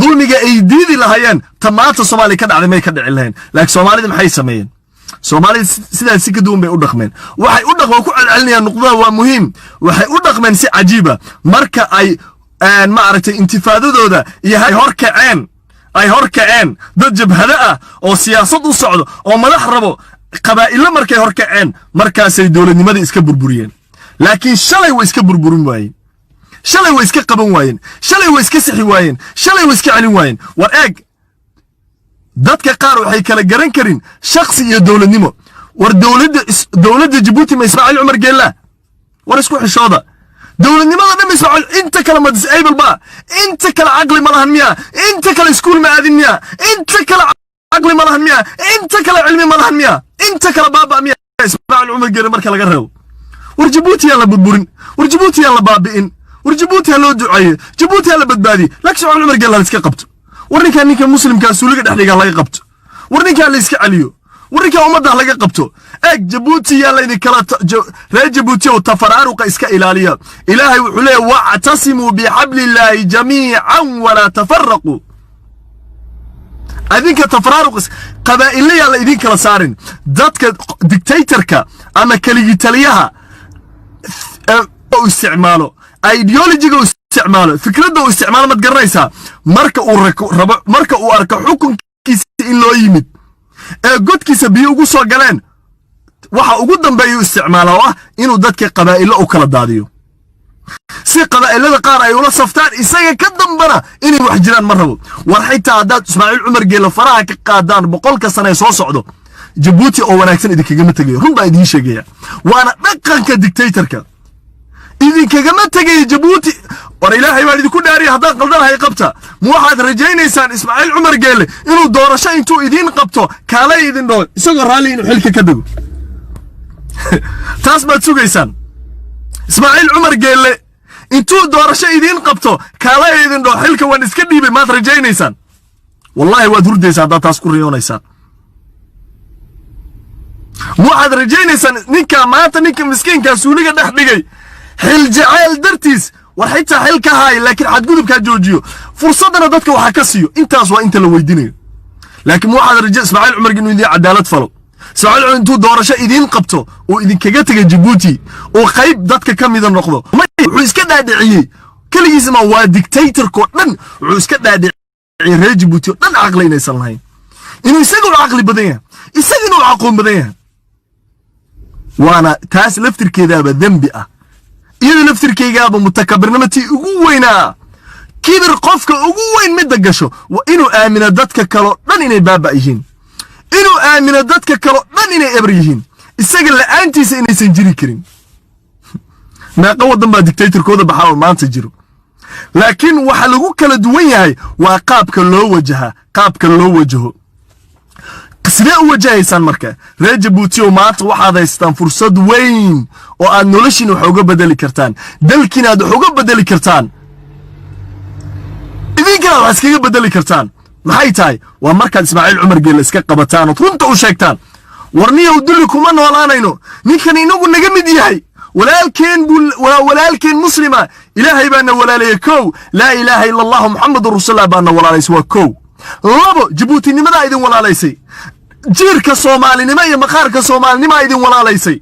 dulmiga ay diidi lahaayeen tamaata Soomaaliya ka dhacday may ka dhici lahayn laakiin Soomaalida maxay sameeyeen Soomaalida sidaas si ka duwan bay u dhaqmeen waxay u dhaqmo ku celcelinayaan nuqdada waa muhiim waxay u dhaqmeen si cajiiba marka ay ma aragtay intifaadadooda iyo ay hor kaceen dad jabhada ah oo siyaasad u socdo oo madax rabo qabaa'ilo markay hor kaceen markaasay dawladnimada iska burburiyeen laakiin shalay way iska burburin waayeen shalay way iska qaban waayeen shalay way iska sixi waayeen shalay way iska celin waayeen war eeg dadka qaar waxay kala garan karin shakhsi iyo dawladnimo war dawladda Jabuuti ma Ismaaciil Umar Geela war isku xishooda dawladnimada dhan Ismaaciil inta kala ma disable ba inta kala aqli ma lahan miya inta kala iskuul ma aadin miya inta kala aqli ma lahan miya inta kala cilmi ma lahan miya inta kala baaba miya Ismaaciil Umar Geela marka laga reebo war Jabuuti yaa la burburin war Jabuuti yaa la baabi'in war Jabuuti yaa loo duceeyo Jabuuti yaa la badbaadi laakiin Ismaaciil Umar Geela iska qabto warninka muslimka suuliga dhaxliga laga qabto warninka la iska caliyo warninka ummadda laga qabto eeg Jabuuti yaa la idin kala reer Jabuuti oo tafaraaruqa iska ilaaliya ilaahay wuxuu leeyahay wa'tasimu bihablillahi jamii'an wa la tafarraqu adinka tafaraaruq qabaa'ilada yaa la idin kala saarin dadka dictatorka ama kaligi taliyaha oo isticmaalo ideology-ga isticmaalo fikradda uu isticmaalo mad garanaysaa marka uu arko xukunkiisa in loo yimid ee godkiisa biyo ugu soo galeen waxa ugu dambeeyo isticmaalo ah inuu dadka qabaa'ilo u kala daadiyo si qabaa'ilada qaar ay ula saftaan isaga ka dambana inay wax jiraan ma rabo war xitaa haddaad Ismaaciil Cumar Geelle faraha ka qaadaan 100 sano soo socdo Djibouti oo wanaagsan idinkagama tagayo run baa idiin sheegaya waana dhaqanka dictatorka idinkagama tagayo Djibouti war ilaahay baa idinku dhaariya haddaan qaldanahay qabta ma waxaad rajaynaysaan Ismaaciil Cumar Geelle inuu doorasho intuu idiin qabto kaalay idin dhoo isagoo raali inuu xilka ka dago taas baad sugaysaan Ismaaciil Cumar Geelle intuu doorasho idiin qabto kaalay idin dhoo xilka waan iska dhiibay maad rajaynaysaan wallahi waad hurdaysaa haddaad taas ku riyoonaysaan waxaad rajaynaysaan ninka maanta ninka miskiinka suuliga dhex dhigay xil jacayl dartiis war xitaa xilka haay laakiin xadgudubka joojiyo fursadana dadka waxa ka siiyo intaas waa inta la weydiinayo laakiin waxaad rajay Ismaaciil Cumar Geelle inuu cadaalad falo Ismaaciil Cumar intuu doorasho idiin qabto oo idinkaga tagay Djibouti oo qayb dadka ka mid noqdo wuxuu iska dhaadhiciyay kaligiis ma waa dictator ko dhan wuxuu iska dhaadhiciyay reer Djibouti oo dhan aqli inaysan lahayn inuu isagu aqli badan yahay isaguna aqoon badan yahay وانا تاس لفتر كذا بذنبي إذا لفتر كذا بمتكبرنمتي أقوينا كبر قفك أقوين مدقشو وإنو آمن دتك كلو لنين بابا يجين إنو آمن دتك كلو لنين إبريجين السجل لأنتي سيني سنجري كريم ما قوة ضمن دكتاتور كودا بحاول ما تجرو لكن وحلقوك لدوية هاي وقابك اللو وجهها قابك اللو وجهه سنة وجهيسان مركا reer Djibouti oo maanta waxaad haystaan fursad weyn oo aad noloshiin wax uga bedeli kartaan dalkiina aad wax uga bedeli kartaan idinkana wax iskaga bedeli kartaan maxay tahay waa markaad Ismaaciil Cumar Geelle iska qabataan oo runta u sheegtaan warniya u dulli kuma noolaanayno ninkan inagu naga mid yahay walaalkeen muslima ilaahay baana walaalay kow la ilaaha illa allah muhammadur rasuulullah baana walaalay waa kow labo Djibouti nimada idin walaalaysay jiirka Soomaalinimo iyo maqaarka Soomaalinimo idin walaalaysay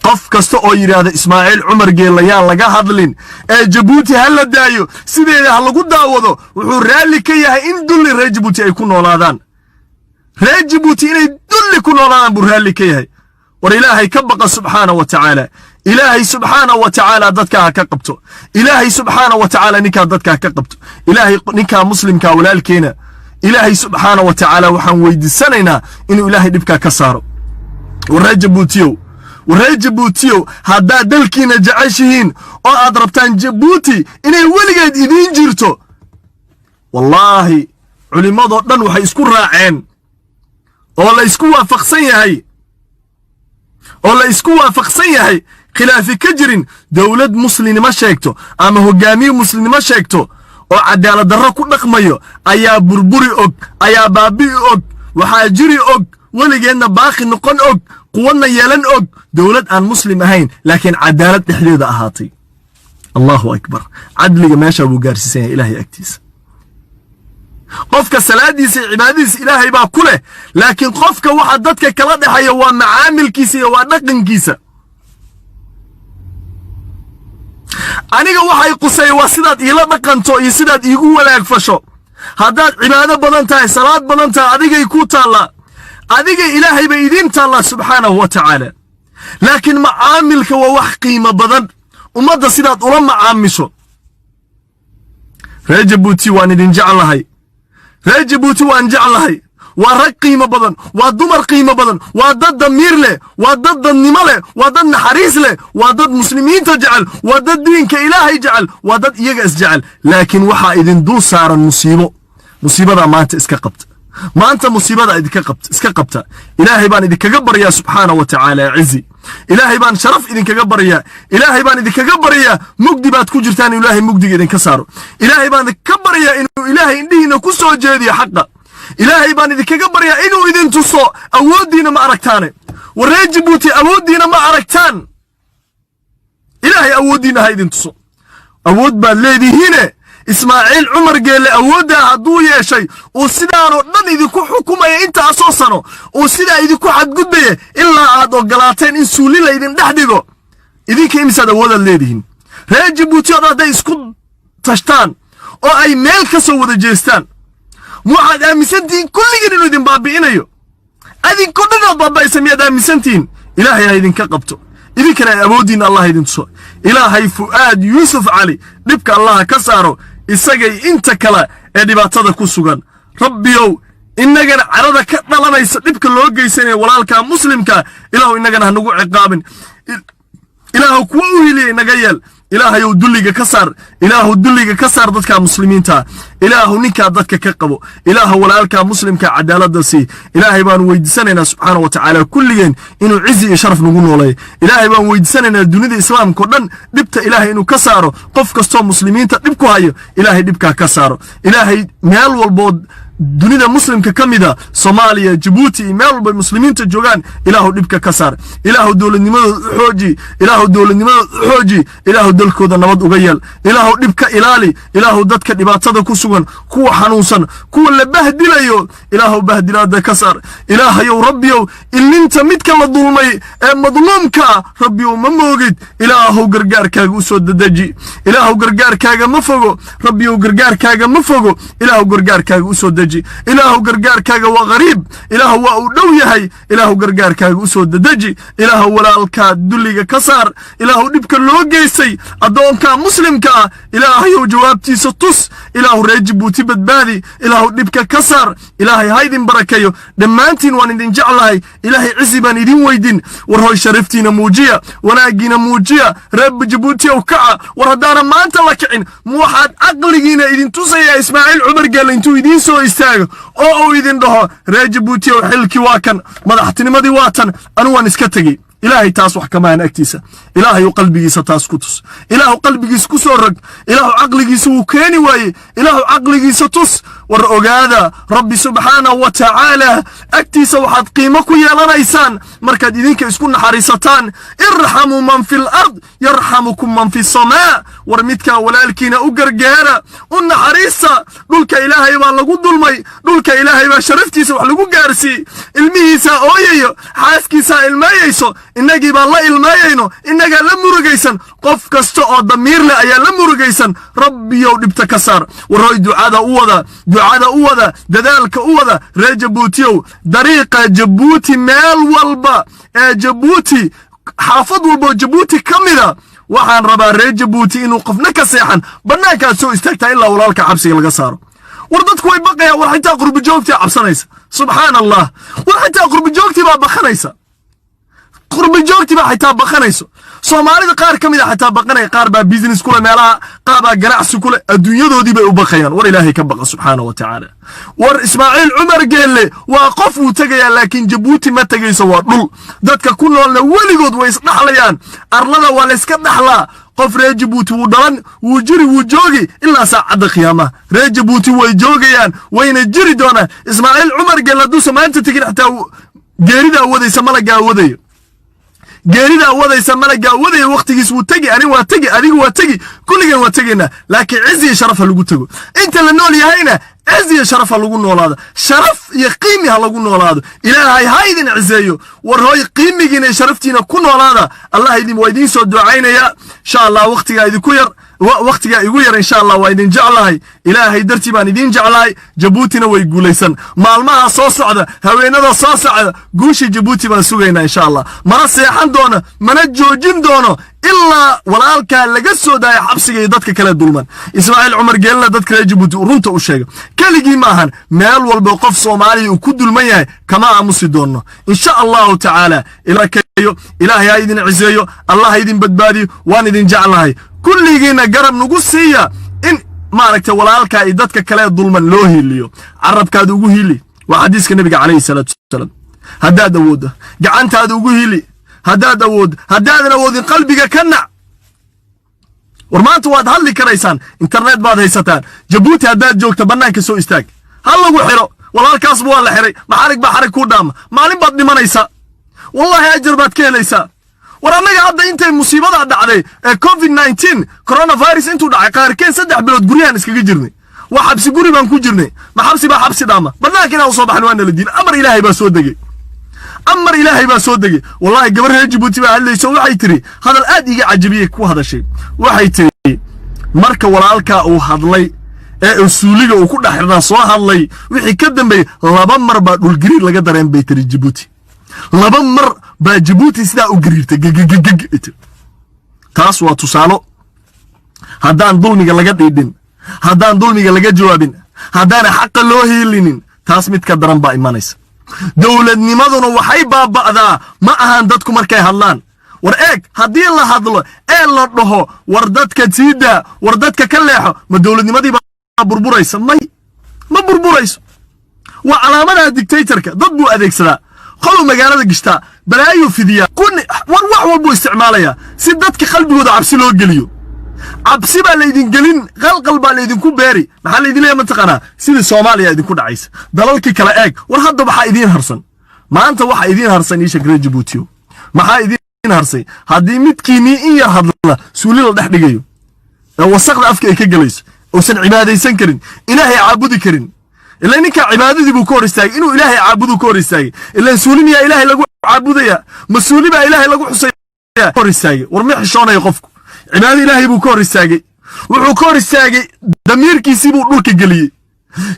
qof kasta oo yiraahdo Ismaaciil Cumar Geelle yaa laga hadlin ee Djibouti hal la daayo sideeda hal lagu daawado wuxuu raali ka yahay in dulli reer Djibouti ay ku noolaadaan reer Djibouti inay dulli ku noolaadaan buu raali ka yahay war ilaahay ka baqa subhanahu wa ta'ala ilaahay subhanahu wa ta'ala dadka ka qabto ilaahay subhanahu wa ta'ala ninka dadka ka qabto ilaahay ninka muslimka walaalkeena ilaahay subhanahu wa ta'ala waxaan weydiisanaynaa inuu ilaahay dhibka ka saaro wareer Djibouti hadda dalkiina jacaysiin oo aad rabtaan Djibouti inay waligeed idin jirto wallahi culimadu dhan waxay isku raaceen oo la isku waafaqsan yahay khilaafi ka jirin dawlad muslimnimo sheegto ama hogaamiye muslimnimo sheegto oo cadaalad darro ku dhaqmayo ayaa burburi og ayaa baabi og waxa jiri og waligeedna baaqi noqon og quwadna yeelan og dawlad aan muslim ahayn laakiin cadaalad dhexdeeda ahaatay Allahu akbar cadliga meesha uu gaarsiisan ilaahay agtiisa qofka salaadiisa cibaadadiisa ilaahay baa ku leh laakiin qofka waxa dadka kala dhaxaya waa macaamilkiisa iyo waa dhaqankiisa aniga waxay qusay waa sidaad ila dhaqanto iyo sidaad iigu wanaag fasho haddaad cibaado badan tahay salaad badan tahay adigay ku taala adiga ilaahay bay idin taala subhanahu wa ta'ala laakiin macaamilka waa wax qiimo badan ummadda sidaad ula macaamisho reer Djibouti waan idin jeclahay reer Djibouti waan jeclahay waa rag qiimo badan waa dumar qiimo badan waa dad damiir leh waa dad dadnimo leh waa dad naxariis leh waa dad muslimiinta jecel waa dad diinka ilaahay jecel waa dad iyaga is jecel laakiin waxa idin dul saaran musiibada maanta iska qabta maanta musiibada iska qabta ilaahay baan idinkaga baryaa subhanahu wa ta'ala cizi ilaahay baan sharaf idinkaga baryaa ilaahay baan idinkaga baryaa mugdi baad ku jirtaan ilaahay mugdiga idinka saaro ilaahay baan idinka baryaa inuu ilaahay indhihiina ku soo jeediyo xaqa ilaahay baan idinkaga baryaa inuu idin tuso awoodiina ma aragtaan wareer Djibouti awoodiina ma aragtaan ilaahay awoodiina ha idin tuso awood baad leedihiin Ismaaciil Cumar Geelle awooda haduu yeeshay oo sidaan oo dhan idinku xukumaya inta soo sano oo sida idinku xadgudbay ilaa aad ogolaateen in suuli la idin dhaxdigo idinka imsada wada leedihiin reer Djibouti oo dad isku tashtaan oo ay meel ka soo wada jeestaan waxaad aaminsantiin kulligiin inuu idin baabi'inayo adinku dhan baabaysamiyaad aaminsantiin ilaahay ha idinka qabto idinkana awoodiina allah idin tuso ilaahay fu'aad yuusuf cali dhibka allah ka saaro isagay inta kale ee dhibaatada ku sugan rabbiyow innagana carada ka dhalanaysa dhibka loo geysanay walaalka muslimka ilaahu innagana hanagu ciqaabin ilaahu kuwa u hiliye naga yeel ilaahayow dulliga ka saar ilaahu dulliga ka saar dadka muslimiinta ilaahu ninka dadka ka qabo ilaahu walaalka muslimka cadaaladda si ilaahay baan weydiisanaynaa subhanahu wa ta'ala kulligeen inuu cizi iyo sharaf nagu nooleeyo ilaahay baan weydiisanaynaa dunida islaamka oo dhan dhibta ilaahay inuu ka saaro qof kasto muslimiinta dhib ku hayo ilaahay dhibka ka saaro ilaahay meel walbo dunida muslimka kamida Soomaaliya Djibouti meel walba muslimiinta joogan ilaahu dhibka ka saar ilaahu dawladnimada xooji ilaahu dawladnimada xooji ilaahu dalkooda nabad uga yeel ilaahu dhibka ilaali ilaahu dadka dhibaatada ku sugan kuwa xanuunsan kuwa la bahdilayo ilaahu bahdilaada ka saar ilaahayow rabbiyow illinta midka la dulmay ee madluumka rabbiyow ma moogid ilaahu gargaarkaaga u soo dadaji ilaahu gargaarkaaga ma fogo rabbiyow gargaarkaaga ma fogo ilaahu gargaarkaaga u soo ilaahu gargaarkaaga waa qariib ilaahu waa u dhow yahay ilaahu gargaarkaaga u soo dadaji ilaahu walaalka dulliga ka saar ilaahu dhibka loo geysay adoonka muslimka ilaahayow jawaabtiisa tus ilaahu reer Djibouti badbaadi ilaahu dhibka ka saar ilaahay haydin barakeeyo dhammaantiin waan idin jeclahay ilaahay cisi baan idin weydin war hooy sharaftiina muujiya wanaagiina muujiya reer Djibouti oo kaca war haddaana maanta la kicin waxaad aqligiina idin tusaya Ismaaciil Cumar Geelle intuu idin soo oo idin dhaho reer Djibouti oo xilki waa kan madaxtinimadii waa tan anu waan iska tagay ilaahay taas wax kama aan agtiisa ilaahay qalbigiisa taas ku tus ilaahu qalbigiisa ku soo rag ilaahu aqligiisa uu keeni waaye ilaahu aqligiisa tus war ogaada rabbi subhanahu wa ta'ala agtiisa waxaad qiimo ku yeelanaysaan markaad idinka isku naxariisataan irhamu man fil ard yarhamukum man fis samaa war midka walaalkiina u gargaara u naxariisa dhulka ilaahay baa lagu dulmay dhulka ilaahay baa sharaftiisa wax lagu gaarsi ilmihiisa ooyayo xaaskiisa ilmaayayso inagii baa la ilmaayayno inaga la murugaysan qof kasto oo damiir leh ayaa la murugaysan rabbiyow dhibta ka saar waroy ducada u wada dadaalka u wada reer Djibouti dariiqa Djibouti meel walba ee Djibouti xaafad walba Djibouti kamida waxaan rabaa reer Djibouti inuu qofna ka seexan banaanka soo istaagtaa ilaa walaalka xabsiga laga saaro war dadku way baqayaan war xitaa qurbi joogti cabsanaysa subhanallah war xitaa qurbi joogti baa baqanaysa qurbi joogti baa xitaa baqanayso Soomaalida qaar kamid ah xitaa baqanay qaar baa business kula meelaha qaar baa ganacsi kula adduunyadoodii bay u baqayaan war ilaahay ka baqa subhanahu wa ta'ala war Ismaaciil Cumar Geelle waa qof uu tagaya laakiin Djibouti ma tagayso waa dhul dadka ku noolna waligood way isdhaxlayaan arlada waa la iska dhaxlaa qof reer Djibouti wuu dhalan wuu jiri wuu joogi ilaa saacada qiyaamaha reer Djibouti way joogayaan wayna jiri doonaan Ismaaciil Cumar Geelle duu samaanta tigin xitaa geerida wadaysa malaga wadayo geerida wadaysa malaga waday waqtigiis uu tagi ani waa tagi adigu waa tagi kulligan waa tagina laakiin cizi sharaf lagu tago inta la nool yahayna cizi sharaf lagu noolaado sharaf iyo qiimi lagu noolaado ilaahay haydin cizeeyo war hooy qiimigiina sharaftiina ku noolaada allah idin waydiin soo ducaynaya insha Allah waqtiga idinku yar waqtiga igu yar insha Allah waa idin jeclahay ilaahay dartii baan idin jeclahay Djibouti way guulaysan maalmaha soo socda haweenada soo socda guushi Djibouti baan sugaynaa insha Allah mana seexan doono mana joojin doono illa walaalka laga soo daay xabsiga dadka kala dulman Ismaaciil Cumar Geelle dadka reer Djibouti runta u sheegay kaligii maahan meel walba qof Soomaali uu ku dulman yahay kama aamusi doono insha Allah ta'ala ilaahay idin cizeeyo Allah idin badbaadiyo waan idin jeclahay kulligiina garab nagu siiya in maaragtay walaalka ay dadka kale dulman loo hiliyo arabkaad ugu hili waa hadiiska nabiga kaleey sallallahu alayhi wasallam hadaad awoodo gacantaada ugu hili hadaad hadaadan awoodin qalbiga kana war maanta waad hadli karaysaan internet baad haysataan Djibouti hadaad joogto banaanka soo istaag hal lagu xiro walaalkaas waa la xiray maxarig ba xarig ku dhaama maalin baad dhimanaysa wallahi ajir baad ka helaysaa war anaga hadda intay musiibada dhacday ee COVID-19 coronavirus intuu dhacay qaarkeen 3 bilood guriyaan iskaga jirnay waa xabsi guri baan ku jirnay ma xabsi ba xabsi dhaama banaanka inaan soo baxno waan la diin amar ilaahay baa soo degay wallahi gabar reer Djibouti baa hadlayso waxay tiri hadal aad iga cajabiyay ku hadashay waxay tiri marka walaalka uu hadlay ee usuuliga uu ku dhaxirnaa soo hadlay wixii ka dambeeyay 2 mar baa dhul gariir laga dareen bay tiri Djibouti 2 mar با جيبوتي سدا وقريرت تاس وتصالو هدان ظلمي لغا ديدين هدان ظلمي لغا جوابين هدان حق لو هيلين تاس مid ka daran ba imanaysa dawladnimaduna waxay baaba'daa ma ahan dadku markay hadlaan war eeg hadii la hadlo ee la dhaho war dadka tiida war dadka ka leexo ma dawladnimadii ba burburaysa ma burburayso waa calaamada dictatorka dad buu adeegsadaa qolo magaalada gishta balaayo fidiya kun war wax walba isticmaalaya si dadka qalbigooda cabsi loo geliyo cabsi baa leedin gelin qalqal baa leedin ku beeri maxaa leedin leeyahay mataqana sida Soomaaliya idin ku dhacaysa dalalkii kala eeg war hadda waxa idin harsan maanta waxa idin harsan isha Great Djibouti maxaa idin harsay hadii midkiini in yar hadla suuli la dhax dhigayo wasaqda afka ay ka galayso oo san cibaadaysan karin ilaahay caabudi karin ilaa ninka cibaadadii buu ka hor istaagay inuu ilaahay caabudu ka hor istaagay ilaa suuliniya ilaahay lagu caabudaya masuuli baa ilaahay lagu xusaya hor istaagay war ma xishoonayo qofku cibaadada ilaahay buu ka hor istaagay wuxuu ka hor istaagay damiirkiisii buu dhulka galiyay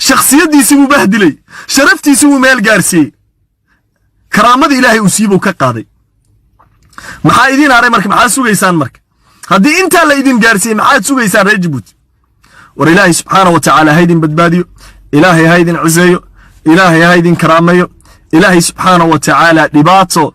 shakhsiyadiisii buu bahdilay sharaftiisii buu meel gaarsiiyay karaamada ilaahay uu siibuu ka qaaday maxaa idin haray marka maxaa sugaysaan marka hadii inta la idin gaarsiiyay maxaa sugaysaan reer Djibouti war ilaahay subhanahu wa ta'ala haydin badbaadiyo ilaahay haydin ciseeyo ilaahay haydin karaameeyo ilaahay subhanahu wa ta'ala dhibaato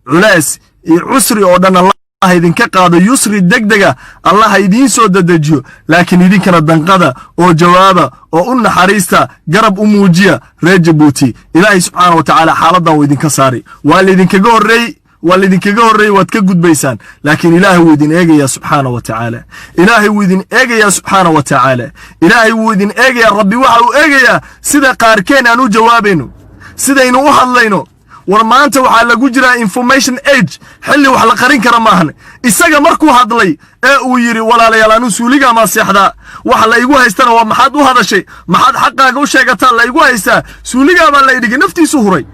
culays iyo cusri oo dhan Allah idinka qaado yusri degdega Allah idin soo dadejiyo laakiin idinkana danqada oo jawaaba oo u naxariista garab u muujiya reer Djibouti ilaahay subhanahu wa ta'ala xaaladda uu idinka saari waa idinkaga horreey waad ka gudbaysaan laakiin ilaahay wuu idin eegaya subhanahu wa ta'ala ilaahay wuu idin eegaya subhanahu wa ta'ala ilaahay wuu idin eegaya rabbi waxa uu eegaya sida qaarkeen aanu jawaabayno sidaynu u hadlayno war maanta waxa lagu jiraa information age xilli wax la qarin kara maahan isaga markuu hadlay ee uu yiri walaalayaal aanu suuliga ma seexda wax la igu haystana waa maxad u hadashay maxad xaqaaga u sheegataa la igu haystaa suuliga ma la idhigay naftiisu huray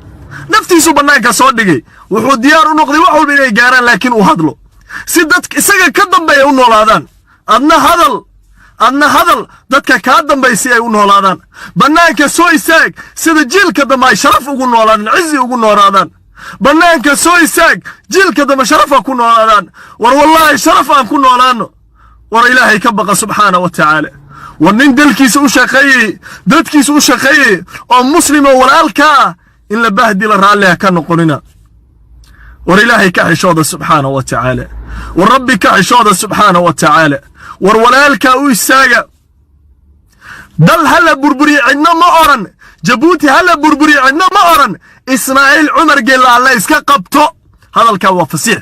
naftiisu banaanka soo dhigay wuxuu diyaar u noqday wax walba inay gaaraan laakiin uu hadlo si dadka isaga ka dambeeya u noolaadaan adna hadal dadka ka dambeeyay ay u noolaadaan banaanka soo istaag sida jiilka dambe ay sharaf ugu noolaadaan cizi ugu noolaadaan banaanka soo istaag jiilka dambe sharaf ku noolaadaan war wallahi sharaf aan ku noolaano war ilaahay ka baqa subhanahu wa ta'ala war nin dalkiisa u shaqeeyay dadkiisa u shaqeeyay oo muslim oo walaalka in la bahdi la raaliha ka noqonina war ilaahay ka xishooda subhanahu wa ta'ala war rabbi ka xishooda subhanahu wa ta'ala war walaalka u istaaga dal hala burburi cidna ma oran Djibouti hala burburi cidna ma oran Ismaaciil Umar Geelle alla iska qabto hadalka waa fasiix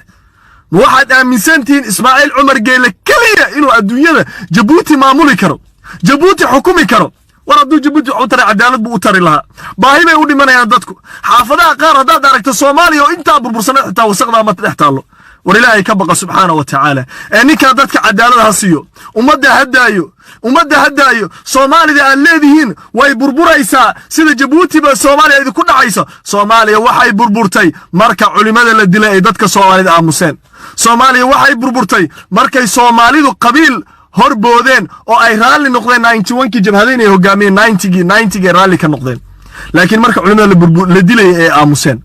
waxaad aaminsantiin Ismaaciil Umar Geelle kaliya inuu adduunyada Djibouti maamuli karo Djibouti xukumi karo ورادو جيبوتي عطر عدالة بوتر لها باهي ما يقولي منا يا دادكو حافظها قارة داد داركت الصومالي وانتا بربرسنا حتى وسقنا ما تحتالو ولله كبقى سبحانه وتعالى انك دادك عدالة هاسيو ومدى هدايو صومالي دي الليديين واي بربوريسا سيدة جيبوتي با صومالي اذا كنا عيسا صومالي وحي بربورتي مركا علماء للدلاء دادك صومالي دي عموسين صومالي وحي بربورتي مركا صومالي دو قبيل هربودين او اي رالي نقدين 91 كي جبهدين اي هقامين 90 رالي كان نقدين لكن مركا علماء للدلاء اي عموسين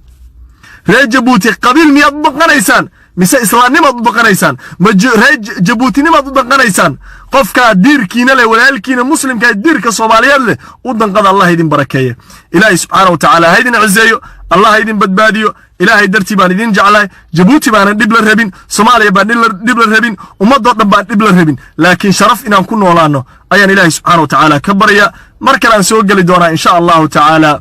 ريج جيبوتي قبيل مياد بقنايسان mise islaamnimo u baqanaysaan ma Djiboutinimo u baqanaysaan qofka diirkiina leh walaalkiina muslimka diirka Soomaaliyeed leh u danqada Allah idin barakeeyo Ilaahay subhanahu wa ta'ala haydin cizeeyo Allah idin badbaadiyo Ilaahay darti baan idin jeclay Djibouti baan dib la rabin Soomaaliya baan dib la rabin ummadoo dhan baan dib la rabin laakiin sharaf inaan ku noolaano ayaan Ilaahay subhanahu wa ta'ala ka barya mar kale aan soo gali doona insha Allah ta'ala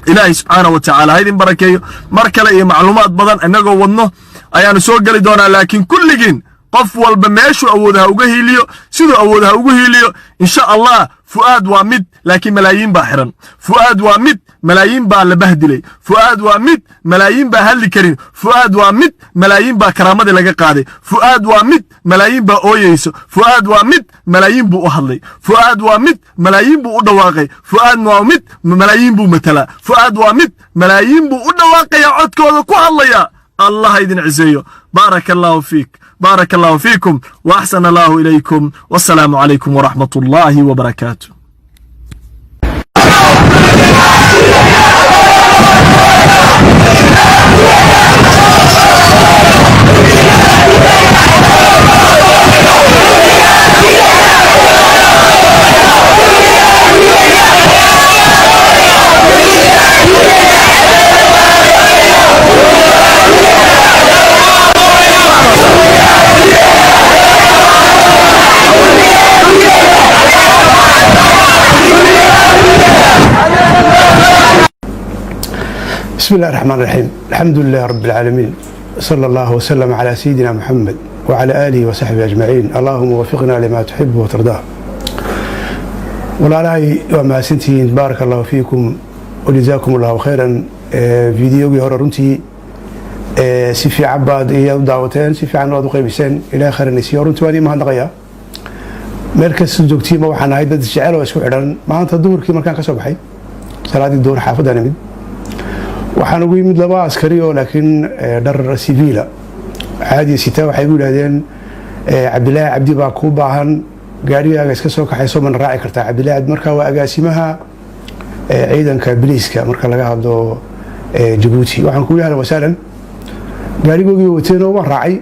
Ilaahay subhanahu wa ta'ala haydin barakeeyo mar kale iyo macluumaad badan anagoo wadno ayaan soo gali doonaa laakiin kulligeen qof walba meeshu awoodaha uga hiiliyo sidoo awoodaha ugu hiiliyo insha Allah fuad waa mid laakiin malaayiin baa xiran fuad waa mid malaayiin baa la bahdilay fuad waa mid malaayiin baa hali karin fuad waa mid malaayiin baa karaamada laga qaaday fuad waa mid malaayiin baa ooyeyso fuad waa mid malaayiin buu u hadlay fuad waa mid malaayiin buu u dhawaaqay fuad waa mid malaayiin buu matala fuad waa mid malaayiin buu u dhawaaqay codkooda ku hadlaya الله يدين عزيو بارك الله فيكم وأحسن الله إليكم والسلام عليكم ورحمة الله وبركاته بسم الله الرحمن الرحيم. الحمد لله رب العالمين، صلى الله وسلم على سيدنا محمد وعلى آله وصحبه أجمعين. اللهم وفقنا لما تحب وترضاه. والله وما سنتين بارك الله فيكم وجزاكم الله خيرا. فيديوغي هورا runtii si fiican baad iyo daawateen, si fiican waad u qaybiseen. ilaa khayranaysiyo runtii waan ima hadaqaya meel kasta joogtiima waxaan ahay dad jecel oo isku xidhan. maanta duhurkii markaan ka soo baxay salaadii duhur xaafadda nimid, waxaan ugu yimid laba askari oo laakiin dhar siviila caadi sita. waxay igu yidhaahdeen cabdilaahi cabdi baa kuu baahan, gaarigaaga iska soo kaxayso mana raaci kartaa. cabdilaahi cabdi markaa waa agaasimaha ciidanka biliiska marka laga hadlo Jabuuti. waxaan ku yidhi ahlan wasahlan, gaarigoogii wateen oo waan raacay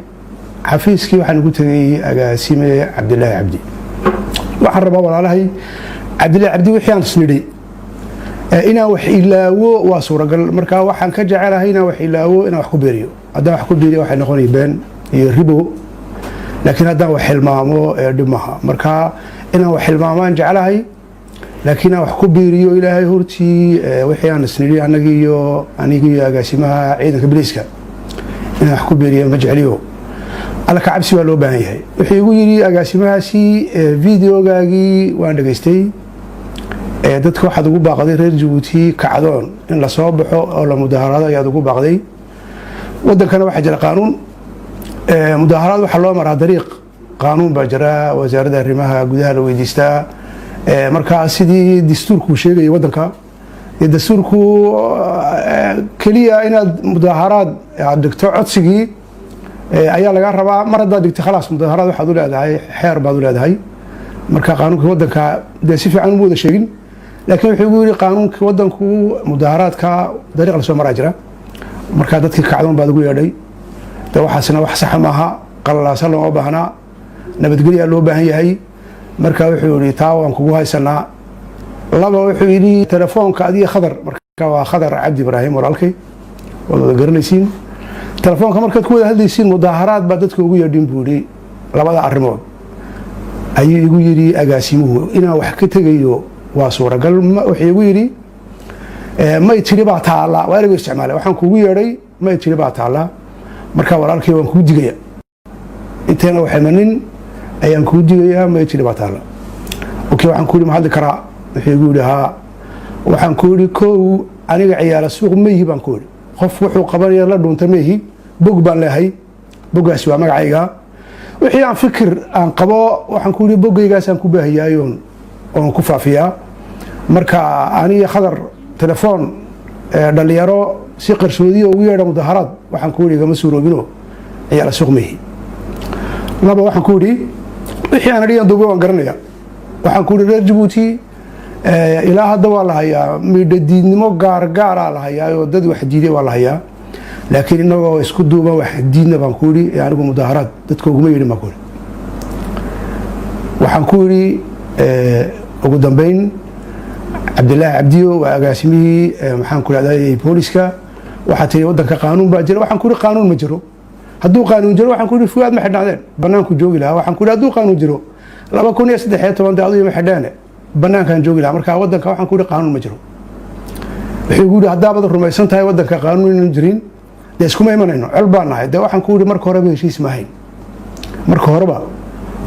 xafiiskii. waxaan ugu tegay agaasime cabdilaahi cabdi. waxaan rabaa walaalahay cabdilaahi cabdi wixii aan isnidhay inaan wax ilaawo waa suuragal. markaa waxaan ka jecelahay inaan wax ilaawo, inaan wax ku beeriyo. haddaan wax ku beeriyo waxay noqonaya been iyo ribo, laakiin haddaan wax hilmaamo dhib maaha. markaa inaan wax hilmaamaan jecelahay, laakiin inaan wax ku beeriyo ilaahay hortii wixii aan isnidhay anigii agaasimaha ciidanka biliiska inaan wax ku beeriyo ma jecliyo. alla ka cabsi waa loo baahan yahay. wuxuu igu yidhi agaasimahaasi videogaagii waan dhegaystay, dadka waxaad ugu baaqday reer Jabuuti kacdoon in la soo baxo oo la mudaaharaado ayaad ugu baaqday. wadankana waxaa jira qaanuun mudaaharaad, waxaa loo maraa dariiq qaanuun baa jira. wasaaradda arrimaha gudaha la weydiistaa. markaa sidii dastuurku sheegayay wadanka, dastuurku keliya inaad mudaaharaad aad dhigto codsigii ayaa laga rabaa. mar haddaad dhigto khalaas mudaaharaad waxaad u leedahay xeer baad u leedahay. marka qaanuunka wadanka dee si fiican uma wada sheegin, laakiin wuxuu igu yidhi qaanuunka wadanku mudaaharaadka dariiq lasoo maraa jira. markaa dadkii kacdoon baad ugu yeedhay, de waxaasna wax saxa maaha, qalalaasa looma baahnaa, nabadgelyaa loo baahan yahay. marka wuxuu yidhi taa waan kugu haysanaa. laba wuxuu yidhi telefoonka adiga khadar, marka waa khadar cabdi ibraahim walaalkay, waad wada garanaysiin. telefoonka markaad ku wada hadlaysiin mudaaharaad baa dadka ugu yeedhin buu yidhi. labada arrimood ayuu igu yidhi agaasimuhu inaan wax ka tegayo waa suuragal. wuxuu igu yidhi may tiri baa taalla, waa ereyga isticmaalay. waxaan kugu yeedhay may tiri baa taalla, marka walaalkay waan kuu digaya, inteena waxaymanin ayaan kuu digayaa, may tiri baa taalla. okay, waxaan ku yidhi ma hadli karaa? wuxuu igu yidhi haa. waxaan ku yidhi kow aniga ciyaala suuq meyhi baan ku yidhi, qof wuxuu qabanaya la dhuunta meyhi, bog baan leehay, boggaasi waa magacayga. wixii aan fikir aan qabo waxaan ku yidhi boggaygaasaan ku baahiyaay oon ku faafiyaa. marka aniga khadar telefoon dhalinyaro si qarsoodiya ugu yeedha mudaaharaad waxaan ku yidhi gama suuroobino ciyaala suuq meyhi. laba waxaan ku yidhi wixii aan adhiyan duuba waan garanaya. waxaan ku yidhi reer Jabuuti ilaa hadda waa la hayaa midhadiidnimo gaargaaraa la hayaa oo dad wax diiday waa la hayaa, laakiin inagoo isku duuban wax diidna baan ku yidhi anigu mudaaharaad dadka uguma yeedhin baan ku yidhi. waxaan ku yidhi ugu dambeyn cabdilaahi cabdiyo waa agaasimihii maxaan ku dhahday booliska. waxaa tiri wadanka qaanuun baa jira. waxaan ku yidhi qaanuun ma jiro. hadduu qaanuun jiro waxaan ku yidhi fuaad ma xidhnaadeen, banaanku joogi lahaa. waxaan ku yidhi hadduu qaanuun jiro 2013 daadu ma xidhaane, banaankaan joogi lahaa. marka wadanka waxaan ku yidhi qaanuun ma jiro. wuxuu igu yidhi haddaabad rumaysan tahay wadanka qaanuun inaan jirin dee iskuma imanayno, col baan nahay. dee waxaan ku yidhi marka horeba heshiis ma ahayn, marka horeba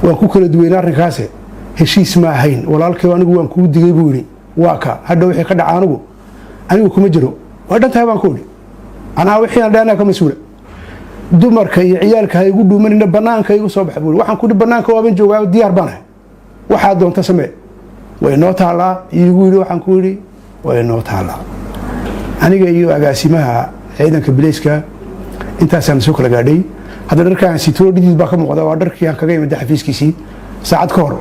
waan ku kala duweynay arrinkaase, heshiis ma ahayn. walaalkay anigu waan kuu digay buu yidhi, waa ka hadha wixii ka dhaca anigu kuma jiro, waa dhan tahay baan ku yidhi. anaa wixii aan dhaanaa ka mas-uula. dumarka iyo ciyaalka ha igu dhuumanina banaanka igu soo baxa buu yidhi. waxaan ku yidhi banaanka waaban joogaa, diyaar baan ahay, waxaa doonta samee, way noo taallaa. iigu yidhi waxaan ku yidhi way noo taallaa. aniga iyo agaasimaha ciidanka biliiska intaasaan soo kala gaadhay. hadda dharkaan sitoo dhidid baa ka muuqda, waa dharkii aan kaga imid xafiiskiisii saacad ka hor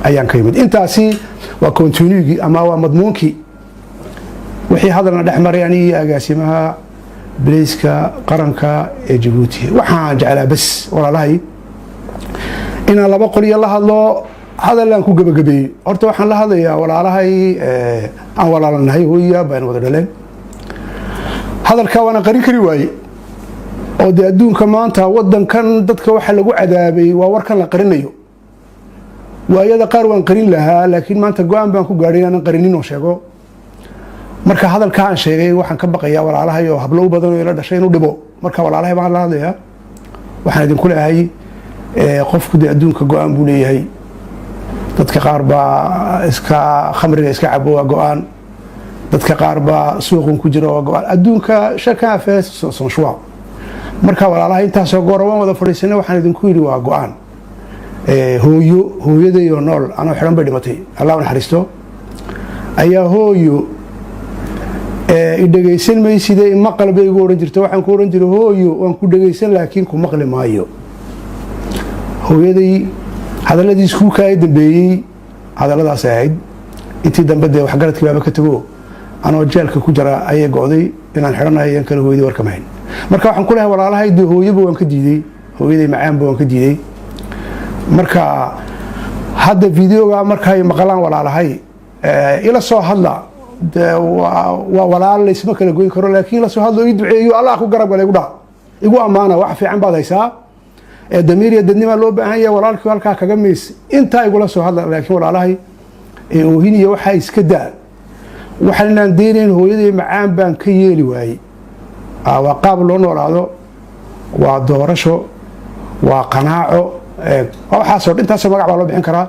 ayaan ka imid. intaasi waa continuigii ama waa madmuunkii wixii hadalna dhex maray aniga iyo agaasimaha biliiska qaranka ee Jabuuti. waxaan jeclaa bas walaalahay inaan laba qoliyo la hadlo, hadallaan ku gabagabeeyey. horta waxaan la hadlayaa walaalahay aan walaalanahay, hooya baan wada dhaleen. hadalkaa waana qarin kari waaye, oo dee adduunka maanta wadankan dadka waxa lagu cadaabay waa warkan la qarinayo. waayada qaar waan qarin lahaa, laakiin maanta go-aan baan ku gaadhay inaanan qarinin oo sheego. marka hadalka aan sheegay waxaan ka baqayaa walaalahay oo hablo badan oo ila dhashay inuu dhibo marka walaalahay baan la hadlayaa waxaan idinku leeyahay qofku de adduunka go'aan buu leeyahay dadka qaar baa iska khamriga iska cabo waa go'aan dadka qaar baa suuqan ku jira waa go'aan adduunka chacun fait son choix marka walaalahay intaas oo goor wada fadhiisanay waxaan idinku yiri waa go'aan hooyaday oo nool ana xiran bay dhimatay Allah u naxariisto ayaa hooyo dhageysan maysidee ma qalbeygu oran jirto waxaan ku oran jiray hooyo waan ku dhageysan laakiin ku maqli maayo hooyaday hadalladii isku ka dambeeyay hadalladaas ahayd intii dambe de wax garadkii baaba ka tago anoo jeelka ku jira ayay go'day inaan xiranahay in kale hooyadii warkamayn marka waxaan ku leeyahay walaalahay de hooyaba waan ka diiday hooyaday macaanba waan ka diiday marka hadda videoga markay maqlaan walaalahay ila soo hadla waa walaal isma kala goyn karo laakiin la soo hadlo ii duceeyo Allah ku garab galay igu amaana wax fiican baad haysaa damiir iyo dadnimo loo baahan yahay walaalkii halka kaga mees inta igu la soo hadla laakiin walaalahay oo hiniyo waxa iska daa waxaan deerin hooyaday macaan baan ka yeeli waayay waa qaab loo noolaado waa doorasho waa qanaaco waxa soo dhintaas magac baa loo bixin karaa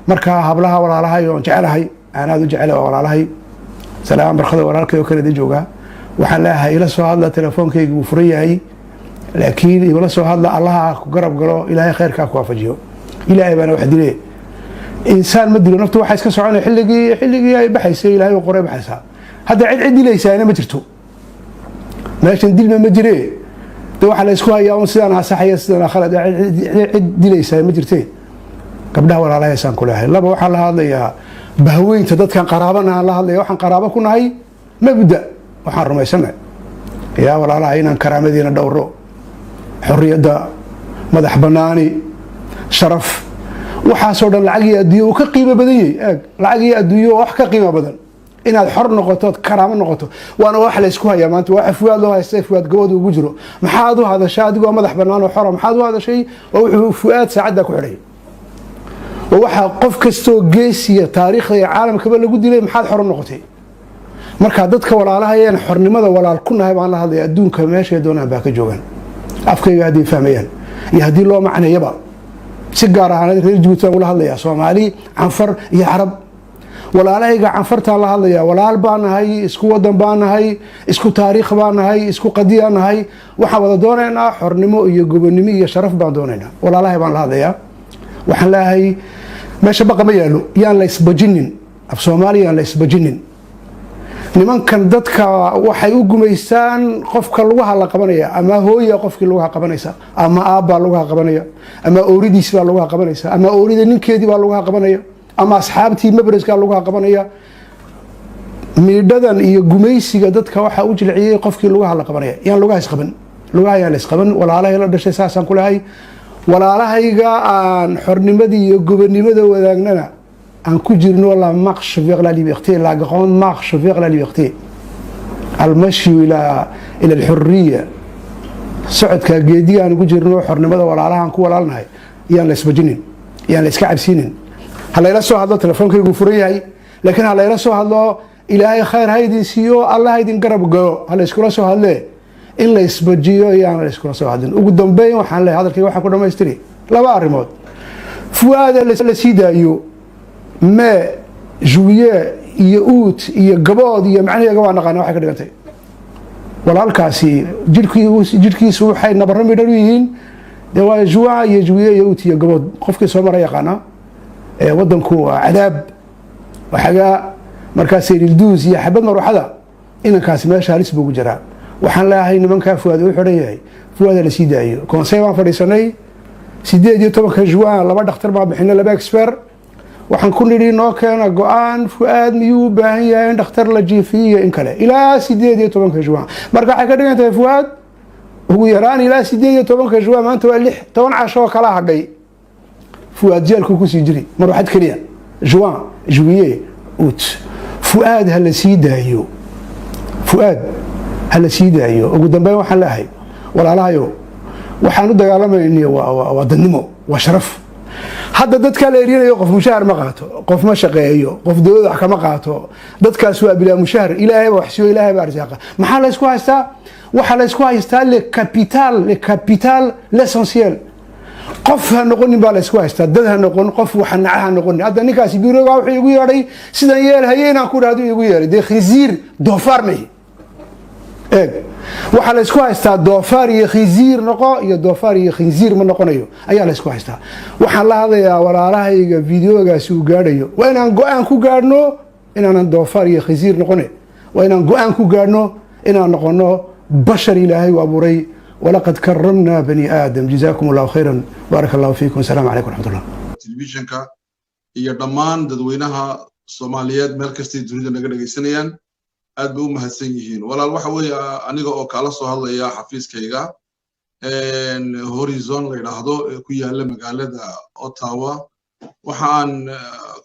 marka hablaha walaalahay oo jecelahay aan aad u jecelahay walaalahay salaam barkada walaalkay oo kale jooga waxaan leeyahay ila soo hadla telefoonkaygu wuu furan yahay laakiin ila soo hadla Allah ku garab galo ilaahay khayrka ku waafajiyo ilaahay bana wax dilay insaan ma dilo naftu waxa iska soconay xilligii ay baxaysay ilaahay oo qoray baxaysa hadda cid dilaysaana ma jirto meeshan dilma ma jiree waxa la isku hayaa sidaan asaxaya sidaan khalad cid dilaysaa ma jirtee gabdhaha walaalahay san ku leeyahay laba waxa la hadlayaa bahweynta dadkan qaraabana la hadlayaa waxaan qaraabo ku nahay mabda waxaan rumaysanahay yaa walaalahay inaan karaamadina dhowro xorriyada madax banaani sharaf waxa soo dhan lacag iyo adduunyo ka qiimo badan yahay lacag iyo adduunyo wax ka qiimo badan inaad xor noqoto karaamo noqoto waana wax la isku hayaa maanta waxa fuwaad loo haystay fuwaad gabadh ugu jiro maxaad u hadashaa adigoo madax banaan oo xor maxaad u hadashay oo wuxuu fuwaad saacada ku xidhay waxa qof kasto geesiya taariikhda caalamka lagu dilay maxaad xor noqotay marka dadka walaalahayeen xornimada walaal ku nahay baan la hadlay adduunka meesha doonaan baa ka joogan afkayga hadii fahmayaan iyo hadii loo macneeyaba si gaar ah reer Djibouti wala hadlaya Soomaali Anfar iyo Arab walaalahayga Anfarta la hadlaya walaal baan nahay isku wadan baan nahay isku taariikh baan nahay isku qadiya nahay waxa wada doonaynaa xornimo iyo gobonimo iyo sharaf baan doonaynaa walaalahay baan la hadlaya waxaan leeyahay meesha baqa ma yaalo yaan la isbajinin af Soomaaliya la isbajinin nimankan dadka waxay u gumaystaan qofka lugaha la qabanaya ama hooyo qofkii lugaha qabanaysa ama aabba lugaha qabanaya ama ooridiis baa lugaha qabanaysa ama oorida ninkeedii baa lugaha qabanaya ama asxaabtii mabriska lugaha qabanaya miidhadan iyo gumaysiga dadka waxa u jilciyay qofkii lugaha la qabanaya yaan lugaha isqaban lugaha yaan isqaban walaalahay la dhashay saasan ku lahay walaalahayga aan xornimadii iyo gobonimada wadaagnana en كوجيرنو la marche vers la liberté la grande marche vers la liberté المشي الى الحريه socodka geediga aan ku jirno xornimada walaalahan ku walaalnahay yaan la isbajinin yaan la iska cabsinin hala ila soo hadlo telefoonkaygu furan yahay laakiin hala ila soo hadlo ilaahay khayr haydin siiyo Allah haydin garab galo hala iskula soo hadle in la isbajiyo yaan la iskula soo hadin ugu dambeyn waxaan leeyahay hadalkayga waxa ku dhameystiri laba arimood fuwaada la sidaayo ما جوية يؤوت يقبض يمعني قوان نقانا waxay ka dhigantay walaalkaasi jirkiisu waxay nabarami dhaliyeen waa juwa iyo juwiye yuut iyo gabadh qofkii soo maray yaqaana wadanku cadaab waxa markaas ilduus iyo xabad maruuxada inankaas meesha halis buu jiraa waxaan leeyahay nimanka fuwaad u xiran yahay fuwaad la sidaayo konsey waan fadhiisanay 18 juwan laba dhakhtar ma bixin laba expert waxaan ku nidhi noo keena go'aan fuaad miyuu baahan yahay dhakhtar la jiifiyo in kale ilaa 18 juwan marka waxa ka dhigantay fuaad ugu yaraan ilaa 18 juwan maanta waa 10 casho kala hadhay fuaad jeelku ku sii jiri mar waxad kaliya juwan juwiye ut fuaad hal sidaayo fuaad hal sidaayo ugu dambeyn waxaan leeyahay walaalahayo waxaan u dagaalamaynaynaa waa dadnimo waa sharaf hadda dadka la erinayo qof mushaar ma qaato qof ma shaqeeyo qof dawlad wax kama qaato dadkaas waa bilaa mushaar ilaahay wax siyo ilaahay baa arsaqa maxaa la isku haystaa waxa la isku haystaa le capital l'essentiel qof ha noqonin baa la isku haystaa dad ha noqon qof waxa naca ha noqon hadda ninkaasi biirooga wuxuu igu yeeray sidan yeel hayeenaan ku dhaado igu yeeray de khizir doofaar ma waxa la isku haystaa doofaar iyo khizir noqo iyo doofaar iyo khinzir ma noqonayo ayaa la isku haystaa waxaan la hadlayaa walaalahayga videogaasi uu gaadhayo waa inaan go'aan ku gaadhno inaan doofaar iyo khizir noqone waa inaan go'aan ku gaadhno inaan noqono bashar ilaahay u abuuray ولقد كرمنا بني آدم جزاكم الله خيرا بارك الله فيكم السلام عليكم ورحمة الله تلفزيونka iyo dhammaan dadweynaha Soomaaliyeed meel kasta dunida naga dhageysanayaan aad bay u mahadsan yihiin walaal waxa weeye aniga oo kala soo hadlaya xafiiskayga Horizon la yiraahdo ku yaala magaalada Ottawa waxaan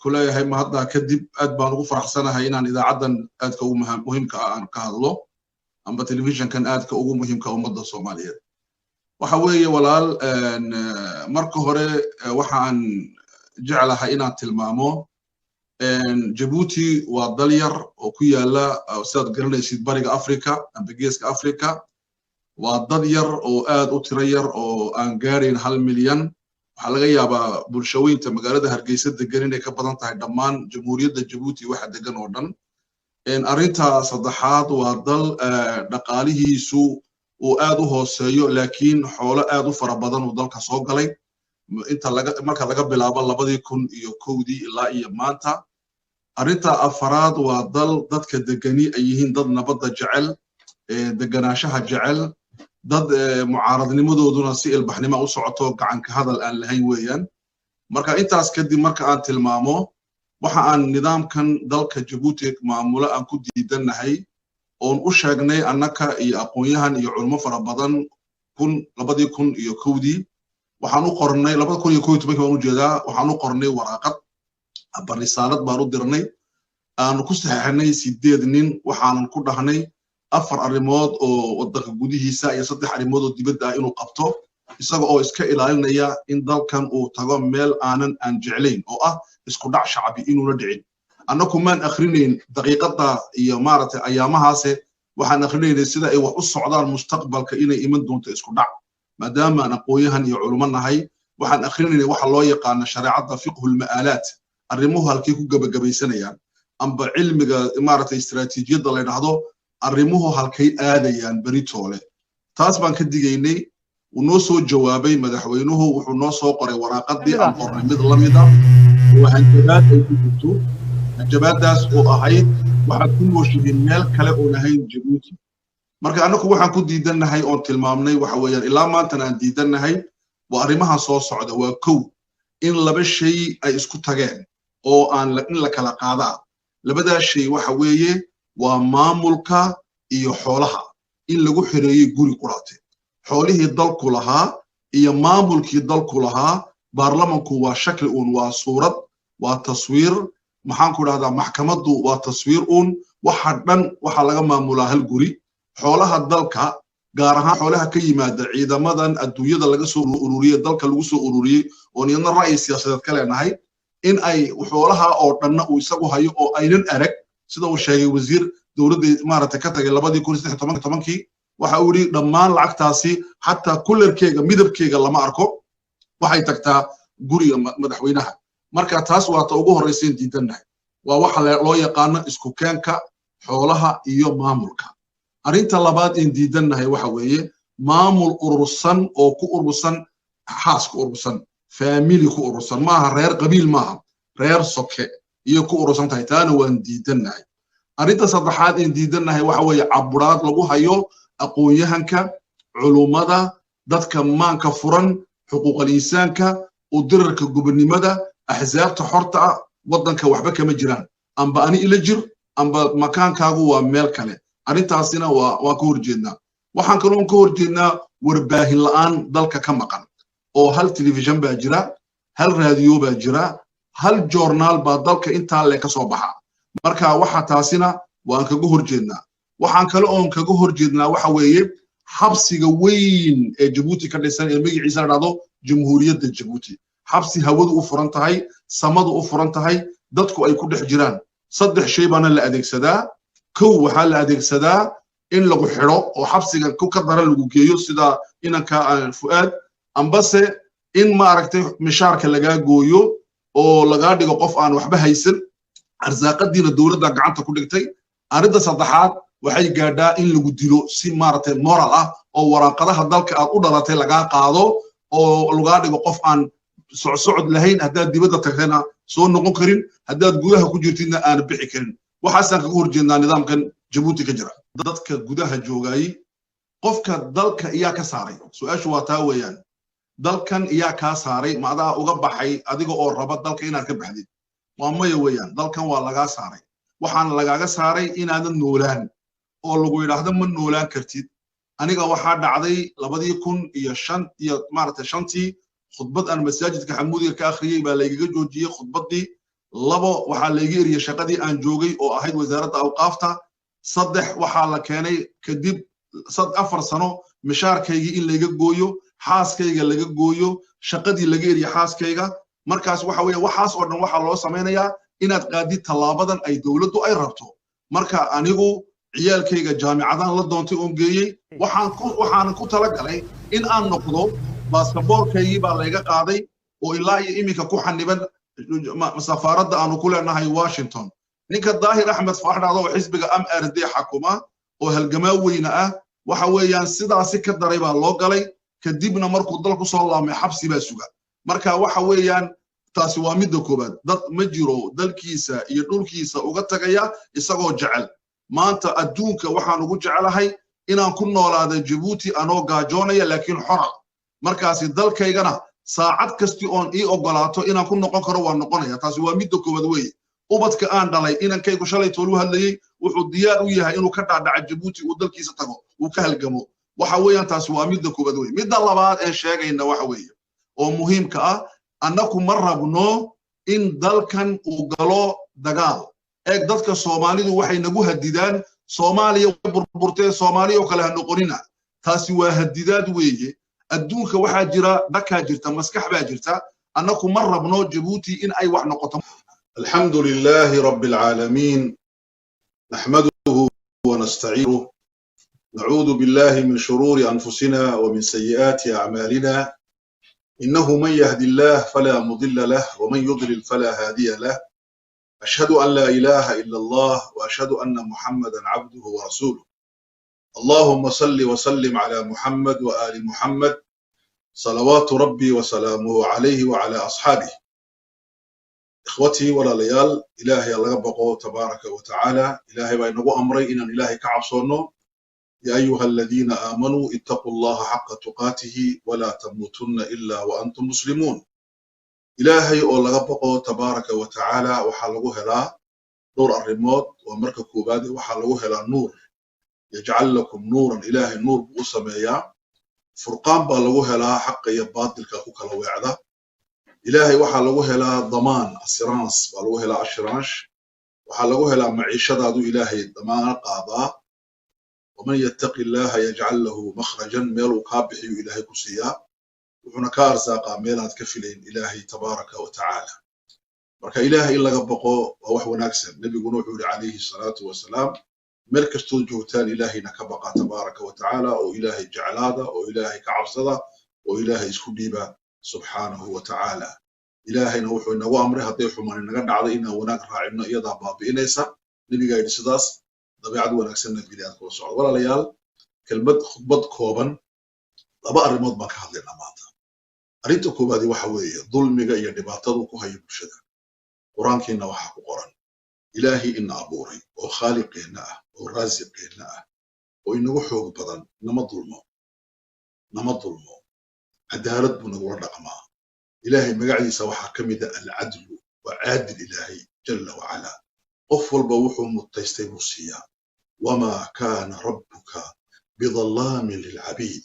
ku leeyahay ma hadda kadib aad baan ugu faraxsanahay inaan idaacadan aadka ugu muhiimka ah aan ka hadlo amba telefishinkan aadka ugu muhiimka ummadda Soomaaliyeed waxa weeye walaal marka hore waxaan jeclahay inaan tilmaamo Djibouti waa dal yar oo ku yaala sidaad garanaysid bariga Afrika amba geeska Afrika waa dad yar oo aad u tiro yar oo aan gaarin 1 milyan waxa laga yaabaa bulshooyinka magaalada Hargeysa degan inay ka badan tahay dhammaan jamhuuriyadda Djibouti waxa degan oo dhan arinta saddexaad waa dal dhaqaalihiisu oo aad u hooseeyo laakiin xoolo aad u fara badan oo dalka soo galay inta marka laga bilaabo 2001 ilaa iyo maanta arinta afaraad waa dal dadka degani ay yihiin dad nabadda jecel deganaanshaha jecel dad mucaaradnimadooduna si ilbaxnimo u socoto gacan ka hadal aan lahayn weeyaan marka intaas kadib marka aan tilmaamo waxa aan nidaamkan dalka Djibouti maamula aan ku diidanahay oon u sheegnay annaka iyo aqoonyahan iyo culimo fara badan 2001 waxaan u qornay 2001 baan u jeedaa waxaan u qornay waraaqad barisaalad baan u dirnay aan ku saxeexnay 8 nin waxaan ku dhahnay 4 arrimood oo wadanka gudihiisa iyo 3 arrimood oo dibadda ah inuu qabto isaga oo iska ilaalinaya in dalkan uu tago meel aan jeclayn oo ah isku dhac shacbi inuu la dhicin annagu maan akhrinayn daqiiqada iyo maaragtay ayaamahaas waxaan akhrinaynay sida ay wax u socdaan mustaqbalka inay iman doonto isku dhac maadaama aan aqoonyahan iyo culimo nahay waxaan akhrinaynay waxa loo yaqaan shariicada fiqhul ma'aalaat arrimuhu halkii ku gabagabeysanayaan amba cilmiga maaragtay istiraatiijiyada la yiraahdo arrimuhu halkay aadayaan beritoole taas baan ka digaynay ونو سو جوابي مدحوينه وحو نو سو قري وراقدي aan qornay mid la mid ah waxaan jawaab ay ku jirto jawaabdaas oo ahayd waxa ku mooshidin meel kale oo lahayn Djibouti marka anagu waxaan ku diidanahay oo tilmaamnay waxa weeyaan ilaa maanta aan diidanahay waa arrimaha soo socda waa kow in laba shay ay isku tageen oo aan in la kala qaadaa labada shay waxa weeye waa maamulka iyo xoolaha in lagu xireeyay guri quraatay xoolihii dalku lahaa iyo maamulkii dalku lahaa baarlamanku waa shakli waa suurad waa taswiir maxaan ku dhahdaa maxkamaddu waa taswiir waxa dhan waxa laga maamulaa hal guri xoolaha dalka gaar ahaan xoolaha ka yimaada ciidamadan adduunyada laga soo ururiyay dalka lagu soo ururiyay oo niyadna ra'yi siyaasadeed ka leenahay in ay xoolaha oo dhanna uu isagu hayo oo aynan arag sida uu sheegay wasiir dawladda maaragtay ka tagay 2016 waxa uu yiri dhammaan lacagtaasi hatta kullerkeega midabkeega lama arko waxay tagtaa guriga madaxweynaha marka taas waa ta ugu horeysay diidanahay waa waxa loo yaqaan isku keenka xoolaha iyo maamulka arinta labaad in diidanahay waxa weeye maamul urursan oo ku urursan xaas ku urursan family ku urursan maaha reer qabiil maaha reer soke iyo ku urursan tahay taana waan diidanahay arinta saddexaad in diidanahay waxa weeye caburaad lagu hayo aqoonyahanka culumada dadka maanka furan xuquuqul insaanka u dirarka gobonimada ahzaabta xorta wadanka waxba kama jiraan amba ani ila jir amba makaankaagu waa meel kale arintaasina waa ka horjeednaa waxaan kaloo ka horjeednaa warbaahin la'aan dalka ka maqan oo hal television baa jira hal raadiyo baa jira hal journal baa dalka inta le ka soo baxa marka waxa taasina waan kaga horjeednaa waxaan kale oo kaga horjeednaa waxa weeye xabsiga weyn ee Djibouti ka dhisan ee magaciisa la dhado Jamhuuriyadda Djibouti xabsi hawadu u furan tahay samadu u furan tahay dadku ay ku dhex jiraan saddex shay baana la adeegsadaa kow waxaa la adeegsadaa in lagu xidho oo xabsiga ku ka daran lagu geeyo sida inanka fu'aad ambase in maaragtay mishaarka lagaa gooyo oo lagaa dhigo qof aan waxba haysan arsaaqadiina dowladda gacanta ku dhigtay arrinta saddexaad waxay gaadhaa in lagu dilo si maaragtay moral ah oo waraaqadaha dalka aad u dhalatay lagaa qaado oo lagaa dhigo qof aan socod lahayn haddaad dibadda tagtayna soo noqon karin haddaad gudaha ku jirtidna aan bixi karin waxaasaan kaga horjeednaa nidaamkan jabuuti ka jira dadka gudaha joogay qofka dalka iyaa ka saaray su'aashu waa taa weeyaan dalkan iyaa kaa saaray ma adaa uga baxay adiga oo raba dalka inaad ka baxdid waa maya weeyaan dalkan waa lagaa saaray waxaana lagaaga saaray inaadan noolaan oo lagu yidhaahdo ma noolaan kartid aniga waxaa dhacday 2005 iyo maaragtay 5tii khudbad aan masaajidka xamuudiga ka akhriyay baa laygaga joojiyey khudbaddii labo waxaa layga eriyey shaqadii aan joogay oo ahayd wasaaradda awqaafta saddex waxaa la keenay kadib 4 sano mishaarkaygii in layga gooyo xaaskayga laga gooyo shaqadii laga eriye xaaskayga markaas waxa weeye waxaas oo dhan waxaa loo samaynayaa inaad qaadid tallaabadan ay dowladdu ay rabto marka anigu ciyaalkayga jaamicadaan la doontay oon geeyey waxaan ku talagalay in aan noqdo baasaboorkaygii baa layga qaaday oo ilaa iyo iminka ku xaniban safaaradda aanu ku leenahay Washington ninka daahir axmed faaraxda oo xisbiga MRD xakuma oo halgamaa weyna ah waxa weeyaan sidaasi ka daray baa loo galay kadibna markuu dalku soo laamay xabsi baa suga marka waxa weeyaan taasi waa midda koobaad dad ma jiro dalkiisa iyo dhulkiisa uga tagaya isagoo jecel maanta adduunka waxaan ugu jecelahay inaan ku noolaado Djibouti anoo gaajoonaya laakiin xora markaasi dalkaygana saacad kasti oon ii ogolaato inaan ku noqon karo waan noqonaya taasi waa midda koobaad weeye ubadka aan dhalay inankaygu shalay toolu hadlayay wuxuu diyaar u yahay inuu ka dhaadhaco Djibouti uu dalkiisa tago uu ka halgamo waxa weeyaan taasi waa midda koobaad weeye midda labaad ee sheegayna waxa weeye oo muhiimka ah annaku ma rabno in dalkan uu galo dagaal eeg dadka Soomaalidu waxay nagu hadidaan Soomaaliya burburtay Soomaaliya oo kale ha noqonina taasi waa hadidaad weeye adduunka waxaa jira dhakaa jirta maskax baa jirta annaku ma rabno Djibouti in ay wax noqoto alxamdulillahi rabbil aalamiin nahmaduhu wa nasta'inuhu na'uudu billahi min shururi anfusina wa min sayyiati a'malina إنه من يهدي الله فلا مضل له ومن يضلل فلا هادي له أشهد أن لا إله إلا الله وأشهد أن محمدا عبده ورسوله اللهم صل وسلم على محمد وآل محمد صلوات ربي وسلامه عليه وعلى أصحابه إخوتي ولا ليال إلهي الله بقو تبارك وتعالى إلهي بينه أمري إن إلهي كعبصونه يا أيها الذين آمنوا اتقوا الله حق تقاته ولا تموتن إلا وأنتم مسلمون إلهي الله بقو تبارك وتعالى وحلقوه لا نور الرموت ومركة كوبادي وحلقوه لا نور يجعل لكم نورا إلهي نور بأسمية فرقان بالغوه لا حق يباطل كاكوك الوعدة إلهي وحلقوه لا ضمان السرانس بالغوه لا أشرانش وحلقوه لا معيشة دادو إلهي ضمان قاضاء ومن يتق الله يجعل له مخرجا ميل كابحي إلهي كسيا وحنا كارزاقا ميلات كفلين إلهي تبارك وتعالى marka ilaahay in laga baqo waa wax wanaagsan nabiguna wuxuu yiri calayhi salaatu wasalaam meel kastoo joogtaan ilaahayna ka baqa tabaaraka wa tacaala oo ilaahay jeclaada oo ilaahay ka cabsada oo ilaahay isku dhiiba subhanahu wa tacaala ilaahayna wuxuu inagu amray haddii xumaan naga dhacdo inaan wanaag raacino iyadaa baabi'inaysa nabiga yidhi sidaas dabeecad wanaagsan bini'aadamka kula socdo walaalayaal kelmad khudbad kooban laba arrimood baan ka hadlaynaa maanta arrinta koobaad waxa weeye dulmiga iyo dhibaatada ku haya bulshada quraankiina waxa ku qoran ilaahi inna abuuray oo khaaliqeena ah oo raasiqeena ah oo inagu xoog badan nama dulmo cadaalad buu nagu dhaqmaa ilaahi magaciisa waxa kamid ah al-adl wa aadil ilaahi jalla wa ala qof walba wuxuu mutaystay musiya wama kana rabbuka bidhallamin lil'abid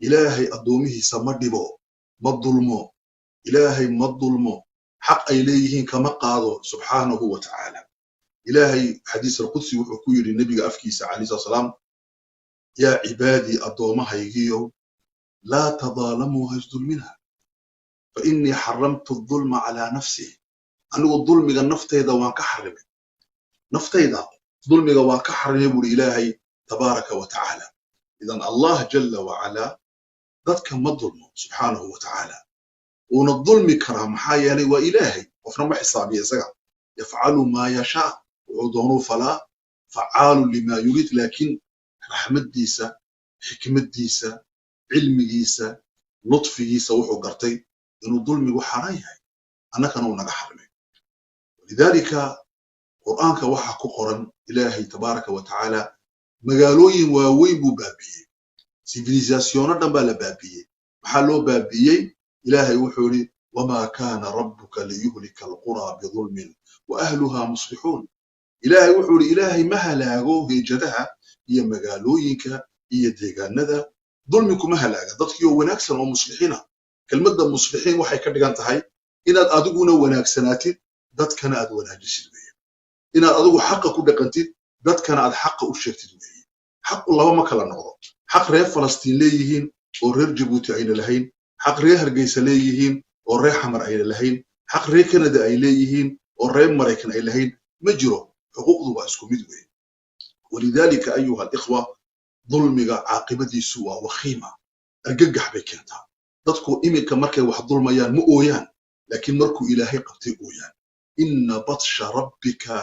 ilaahi adoomihiisa ma dhibo ma dulmo ilaahi ma dulmo حق إليهن كما قالوا سبحانه وتعالى إلهي حديث القدسي وحكوية للنبي أفكيس عليه الصلاة والسلام يا عبادي أدومها يجيو لا تظالموا هجدل منها فإني حرمت الظلم على نفسي أنه الظلم النفط إذا وان كحرمي نفط إذا ظلم وان كحرمي بالإلهي تبارك وتعالى. إذن الله جل وعلا ذاتك ما الظلم سبحانه وتعالى ونظلم كرام حيالي وإلهي وفنما حسابي يسقى يفعل ما يشاء وعدونه فلا فعال لما يريد. لكن رحمة ديسة حكمة ديسة علم ديسة لطف ديسة وحو قرتي إنه الظلم وحرايا أنا كانوا نجحرمي. ولذلك قرآنك وحا قرآن إلهي تبارك وتعالى مقالوين ووين بابية سيفيليزاسيون دنبال بابية محلو بابية إلهي وحوري وما كان ربك ليهلك القرى بظلم وأهلها مصلحون. إلهي وحوري إلهي مهلاغو هي جدها هي مقالوينك هي ديغاندا ظلمكم مهلاغا ضدكيو وناكسن ومصلحين. كلمة مصلحين وحي كدغان تahay inaad adiguna wanaagsanaatid dadkana aad wanaajisad weeyaan inaad adigu xaq ku dhaqantid dadkana aad xaq u sheegtid weeyaan. xaq laba ma kala noqdo. xaq reer Falastiin leeyihiin oo reer Djibouti ay lahayn, xaq reer Hargeysa leeyihiin oo reer Xamar ay lahayn, xaq reer Canada ay leeyihiin oo reer Mareykan ay lahayn ma jiro. xuquuqdu waa isku mid weeyaan. ولذلك أيها الإخوة ظلمك عاقبتيسو waa wakhima argagax bay keentaa. dadku imika markay wax dulmayaan ma ooyaan laakiin markuu ilaahay qabtay ooyaan. inna batsha rabbika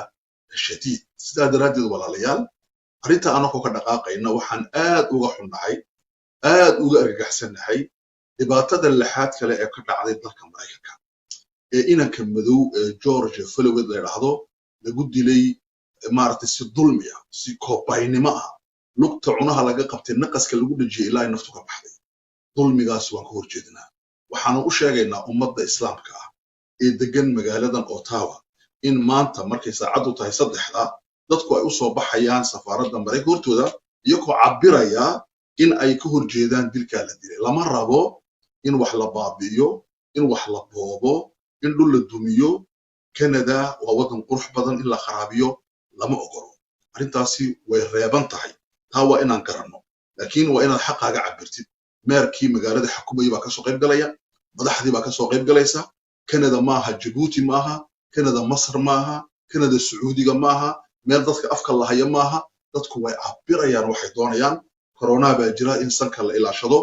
shadiid. sidaa daraaddeed walaalayaal arrinta anagoo ka dhaqaaqayna waxaan aad uga xunnahay aad uga argagaxsanahay dhibaatada laxaad kale ee ka dhacday dalka Mareykanka ee inanka madow ee George Floyd la yiraahdo lagu dilay maartay si dulmi ah si koobaynimo ah lugta cunaha laga qabtay naqaska lagu dhajiyay ilaa naftu ka baxday. dulmigaas waan ka horjeednaa. waxaan u sheegaynaa ummadda islaamka ah ee degan magaaladan Ottawa in maanta markay saacadu tahay 3 dadku ay u soo baxayaan safaaradda Mareykanka hortooda iyagoo cabiraya in ay ka horjeedaan dilka la dilay. lama rabo in wax la baabiyo, in wax la boobo, in dhul la dumiyo. Canada waa wadan qurux badan in la kharabiyo lama ogolo. arrintaasi way reeban tahay. taa waa inaan garanno. laakiin waa inaad xaqaaga cabirtid. meerkii magaalada xukumayay baa ka soo qayb galaya, madaxdii baa ka soo qayb galaysa. Canada maaha Djibouti maaha, Canada Masar maaha, Canada Sacuudiga maaha, meel dadka afka la haya maaha. dadku way cabirayaan waxay doonayaan. corona baa jira in sanka la ilaashado,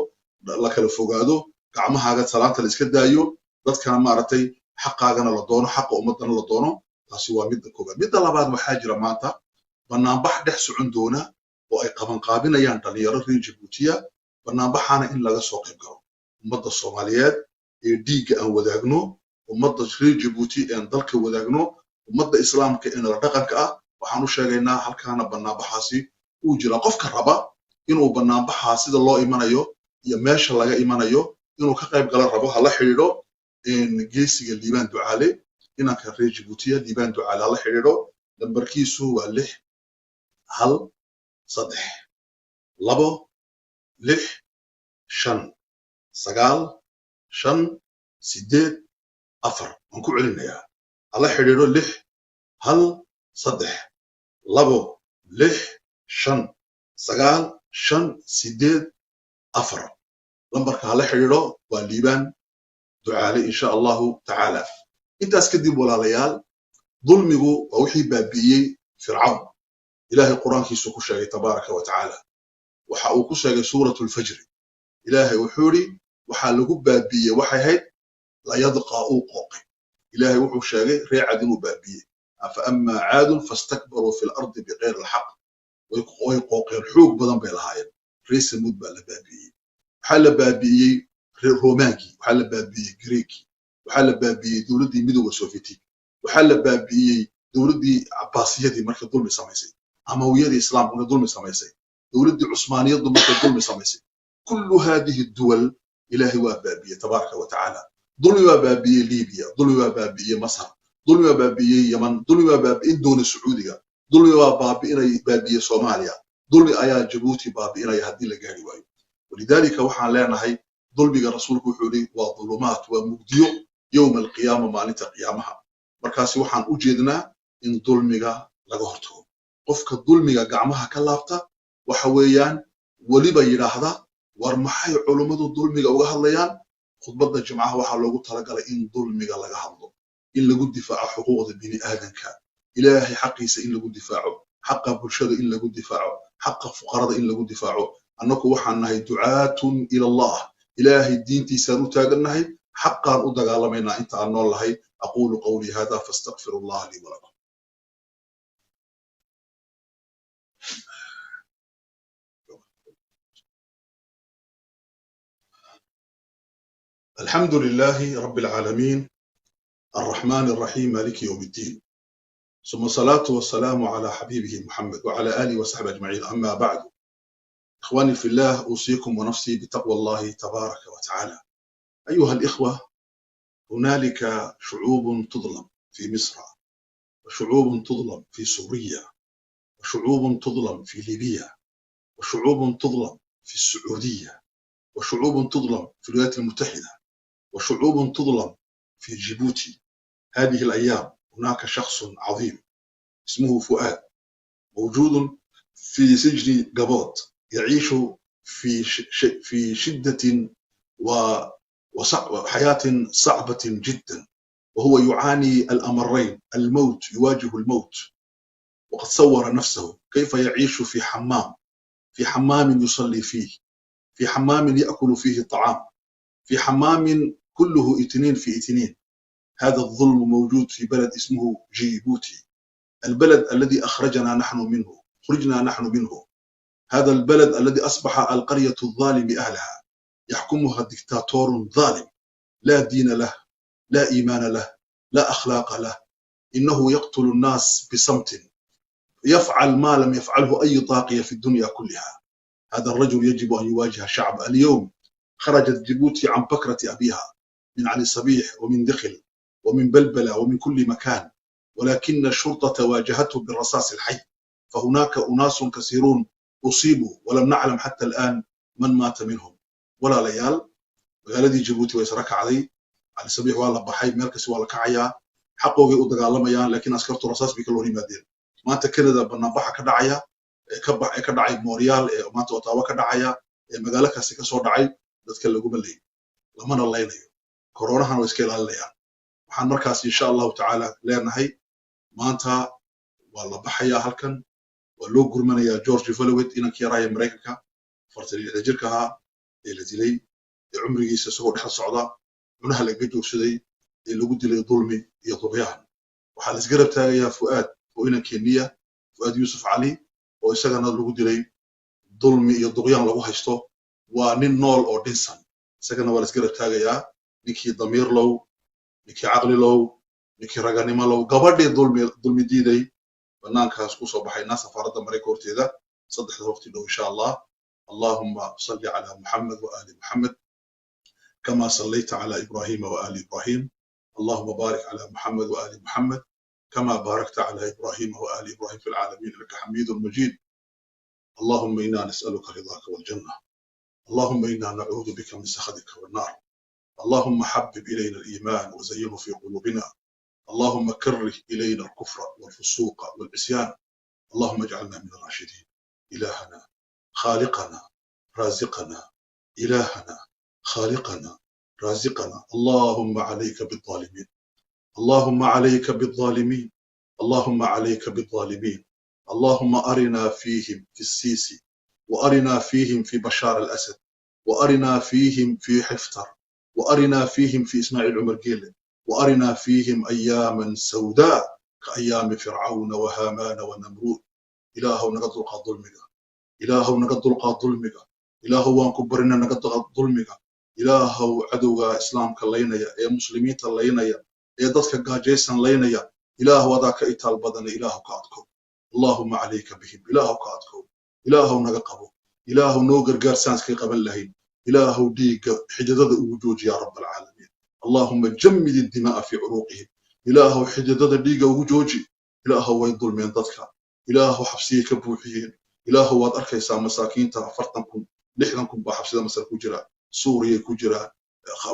la kala fogaado, gacmahaaga salaanta la iska daayo, dadkana maartay xaqaagana la doono, xaq ummadana la doono. taasi waa midda koobaad. midda labaad waxaa jira maanta banaanbax dhex socon doona oo ay qaban qaabinayaan dhalinyaro reer Djibouti banaanbaxana in laga soo qayb galo. ummadda Soomaaliyeed ee dhiigga aan wadaagno, ummadda reer Djibouti ee dalka wadaagno, ummadda islaamka ee la dhaqanka ah waxaan u sheegaynaa halkaana banaanbaxaasi uu jira. qofka raba inuu banaanbaxa sida loo imanayo iyo meesha laga imanayo inuu ka qayb galo rabo hala xiriiro geesiga Liibaan Ducaale inanka reer Djibouti Liibaan Ducaale hala xiriiro. lambarkiisu waa 6 1 3 2 6 5 9 5 8 4. waan ku celinayaa hala xiriiro 6 1 3 2 6 5 9 5 8 4. lambarka hala xiriiro waa Liibaan Ducaale insha Allahu tacaala. intaas kadib walaalayaal ظلمه وحي بابيي فرعون. إلهي القرآن كيسو كشاي تبارك وتعالى وحاو كشاي سورة الفجر. إلهي وحوري وحالقو بابيي وحي هيد لا يدقى قوقي. إلهي وحو شاي ريعد بابيي. فأما عاد فاستكبروا في الأرض بغير الحق ويقوقي الحوق بدن بيلهاين ريس مدبا لبابيي. وحال بابيي رومانكي وحال بابيي جريكي وحال بابيي دولدي ميدو سوفيتي وحال بابيي دولدي عباسيتي marka dulmi samaysay amawiyada islaamka dulmi samaysay dowladii cusmaaniyadu marka dulmi samaysay kullu hadhihi الدول ilahi wa baabiye tabaaraka wa taala. dulmi wa baabiye Liibiya, dulmi wa baabiye Masar, dulmi wa baabiye Yaman, dulmi wa baabiye doona Sacuudiga, dulmi wa baabiye Soomaaliya, dulmi ayaa Djibouti baabiinaya hadii la gaari waayo. walidaalika waxaan leenahay dulmiga rasuulku wuxuu yiri waa dhulumaat waa mugdiyo yawm al-qiyaamah maalinta qiyaamaha. markaasi waxaan u jeednaa in dulmiga laga hortago. qofka dulmiga gacmaha ka laabta waxa weeyaan waliba yiraahda war maxay culimadu dulmiga uga hadlayaan khudbadda jimcaha waxaa loogu talagalay in dulmiga laga hadlo in lagu difaaco xuquuqda bini aadanka ilaahay xaqiisa in lagu difaaco xaqa bulshada in lagu difaaco xaqa fuqarada in lagu difaaco annagu waxaan nahay ducaatun ila allah ilaahay diintiisaan u taagannahay xaqaan u dagaalamaynaa inta aan nool lahay aquulu qawli hada fastaghfirullah li wa lakum الحمد لله رب العالمين الرحمن الرحيم مالك يوم الدين ثم الصلاة والسلام على حبيبه محمد وعلى آله وصحبه أجمعين أما بعد إخواني في الله أوصيكم ونفسي بتقوى الله تبارك وتعالى أيها الإخوة هنالك شعوب تظلم في مصر وشعوب تظلم في سوريا وشعوب تظلم في ليبيا وشعوب تظلم في السعودية وشعوب تظلم في الولايات المتحدة وشعوب تظلم في جيبوتي هذه الأيام هناك شخص عظيم اسمه فؤاد موجود في سجن قبوط يعيش في شدة وحياة صعبة جدا وهو يعاني الأمرين الموت يواجه الموت وقد صور نفسه كيف يعيش في حمام يصلي فيه في حمام يأكل فيه الطعام في حمام كله 2 في 2 هذا الظلم موجود في بلد اسمه جيبوتي البلد الذي خرجنا نحن منه هذا البلد الذي أصبح القرية الظالم أهلها يحكمها دكتاتور ظالم لا دين له لا إيمان له لا أخلاق له إنه يقتل الناس بصمت يفعل ما لم يفعله أي طاغية في الدنيا كلها هذا الرجل يجب أن يواجه شعب اليوم خرجت جيبوتي عن بكرة أبيها من علي صبيح ومن دخل ومن بلبلة ومن كل مكان ولكن الشرطة واجهته بالرصاص الحي فهناك أناس كثيرون أصيبوا ولم نعلم حتى الآن من مات منهم ولا ليال غالدي جيبوتي ويسرك علي صبيح والله بحي مركز والله كعيا حقوقي ودقالميان لكن أسكرت رصاص بكلوري مادين ما تكندا بنبحة كدعيا كدعي موريال ما توتاوا كدعيا مقالة كاسي كسور دعي dadka lagu balay lamana laynayo corona way iska ilaalinayaan waxaan markaas insha Allah taala leenahay maanta waa la baxaya halkan waa loo gurmanayaa George Floyd inankii raaya Mareykanka 40 jirka ahaa ee la dilay ee umrigiisa soo dhex socda cunaha laga joogsaday ee lagu dilay dulmi iyo duqyaan waxa la isgarab taagayaa Fuad oo inankii Niya Fuad Yusuf Ali oo isagana lagu dilay dulmi iyo duqyaan lagu haysto وnin nool oo dhinsan isagana waa la isgarab taagayaa ninkii damiir low ninkii aqli low ninkii raganimo low gabadhii dulmi diiday banaankaas ku soo baxay naas safaarada Mareykanka horteeda saddexda waqti dhow insha Allah Allahumma salli ala Muhammad wa ali Muhammad kama sallaita ala Ibrahim wa ali Ibrahim Allahumma barik ala Muhammad wa ali Muhammad kama barakta ala Ibrahim wa ali Ibrahim fil alamin innaka Hamidul Majid Allahumma inna nas'aluka ridaka wal jannah اللهم إنا نعوذ بك من سخطك والنار اللهم حبب إلينا الإيمان وزينه في قلوبنا اللهم كره إلينا الكفر والفسوق والعصيان اللهم اجعلنا من الراشدين إلهنا خالقنا رازقنا إلهنا خالقنا رازقنا اللهم عليك بالظالمين اللهم عليك بالظالمين اللهم عليك بالظالمين اللهم أرنا فيهم في السيسي وأرنا فيهم في بشار الأسد وأرنا فيهم في حفتر وأرنا فيهم في إسماعيل عمر جيل وأرنا فيهم أياما سوداء كأيام فرعون وهامان ونمرود إله نقدر ظلمك إله نقدر ظلمك إله وانكبرنا نقدر ظلمك إله عدو إسلام كلينا يا مسلمين تلينا يا ضدك جاجيسا لينا يا إله وذاك إتال بدن إله كاتكم اللهم عليك بهم إله كاتكم إله نقبو إله نوغر قرسانس كي قبل لهين إله ديك حددد وجود يا رب العالمين اللهم جمد الدماء في عروقهم إله حددد ديك وجوجي إله وين ظلمين ضدك إله حبسيك بوحيين إله واد أركيسا مساكين تغفرتنكم لحنكم بحبسيدا مسار كجرا سوريا كجرا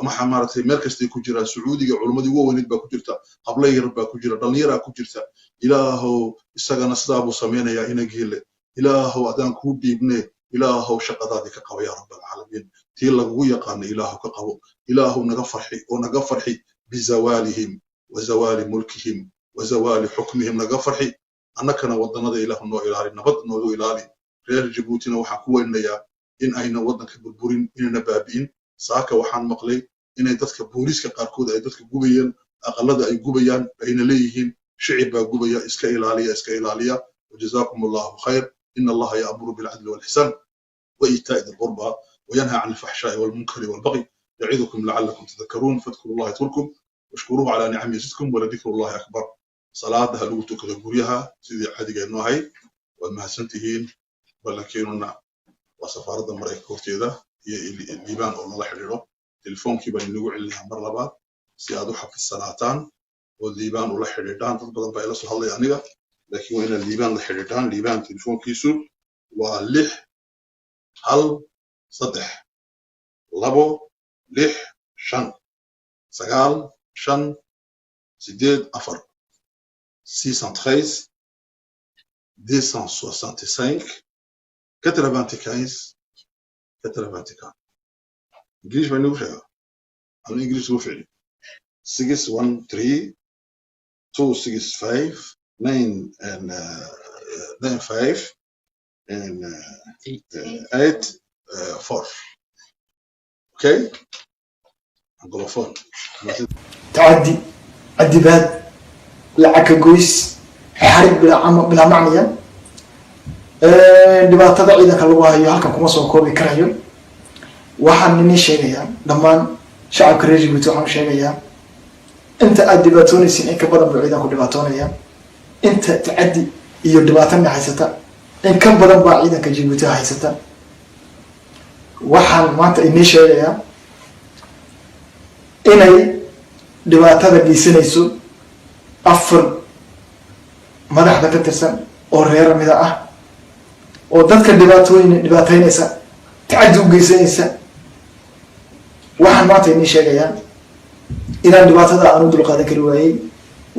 محمارتي مركزتي كجرا سعودي علمدي ووينيد با كجرتا قبلي ربا كجرا دلنيرا كجرتا إله إساغا نصدابو سمينا يا إنجيل إله أدان كوديبني إلهو شقدادي كقوى يا رب العالمين تيلا يقان إلهو كقوى إلهو نغفرحي بزوالهم وزوال ملكهم وزوال حكمهم نغفرحي أنك نودنا ذا إله نو إلهي نبض نو إلهي غير جبوتنا وحكوا إن أين ودنك بالبورين إن نبابين ساكا وحان مقلي إن يدتك بوريسك قاركود يدتك جوبيان أقلد أي جوبيان بين ليهم شعب جوبيا إسكائيلالية وجزاكم الله خير إن الله يأمر بالعدل والإحسان وإيتاء ذي القربى وينهى عن الفحشاء والمنكر والبغي يعظكم لعلكم تذكرون فاذكروا الله يذكركم واشكروه على نعم يزدكم ولذكر الله أكبر صلاة هلوتو كذبوريها سيدي عادي النوهي والمهسنتهين ولكننا وسفارة مريك كورتيدا هي الليبان أو الله حريره تلفون كيبان اللي عليها مرة بعد سيادو حق السنتان والليبان ولا حريدان تطبقا بأيلسو هالله يعني لكن وين الليبان الحريدان الليبان تلفون كيسو ولح هل صدح لابو لح شن سقال شن سيديد أفر 613 265 95 إنجليش ما نقولش أنا إنجليش هو فعلي 613 265 95 84 أوكي أنقلوفون تعدي الدباد لعك جويس حرب بلا معنية دباد تضع إذا كلوها هي هلكم كمصر كوبي كرايو waxaan nini sheegayaa dhammaan shacabka reer Djibouti waxaan sheegayaa inta aad dhibaatoonaysiin in ka badan buu ciidanku dhibaatoonaya inta tacaddi iyo dhibaato haysata in ka badan baa ciidanka Djibouti haysata waxaan maanta inii sheegayaa inay dhibaatada geysanayso afar madaxda ka tirsan oo reer mid ah oo dadka dhibaataynaysa tacaddi u geysanaysa waxaan maanta inii sheegayaa inaan dhibaatada aan u dulqaadan kari waayey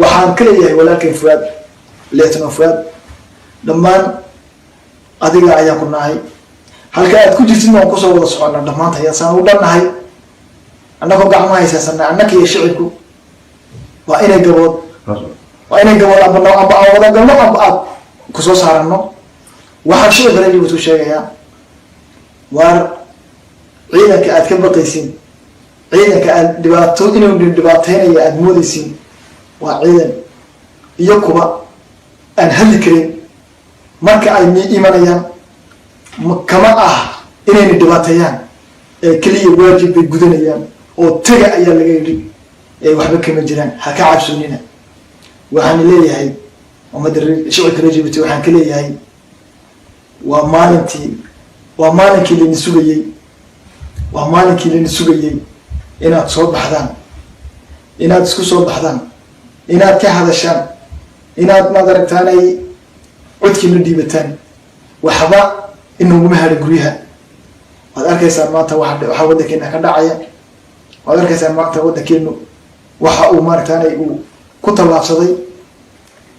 waxaan ka leeyahay walaalkay Fuad Lieutenant Fuad dhammaan adiga ayaa ku nahay halka aad ku jirtid waan ku soo wada soconnaa dhammaanta ayaan u dhannahay annagoo gacmaha haysanaa annaka iyo shicibku waa inay gabood amba wada galno amba aad ku soo saaranno waxaan shicibka reer Djibouti sheegayaa waar ciidanka aad ka baqaysiin ciidanka aad dhibaato inuu dhibaateynayo aad moodaysiin waa ciidan iyo kuba aan hadli karin marka ay imanayaan kama ah inayna dhibaateeyaan kaliya waajib bay gudanayaan oo taga ayaa laga yidhi waxba kama jiraan ha ka cabsoonina waxaan leeyahay ummadda shicibka reer Djibouti waxaan ka leeyahay waa maalinkii la sugayay inaad soo baxdaan inaad isku soo baxdaan inaad ka hadashaan inaad madaragtaan ay codkiina dhiibataan waxba inaguma hadhin guryaha waad arkaysaan maanta waxa waddankeena ka dhacaya waad arkaysaan maanta waddankeenu waxa uu maaragtaan uu ku tallaabsaday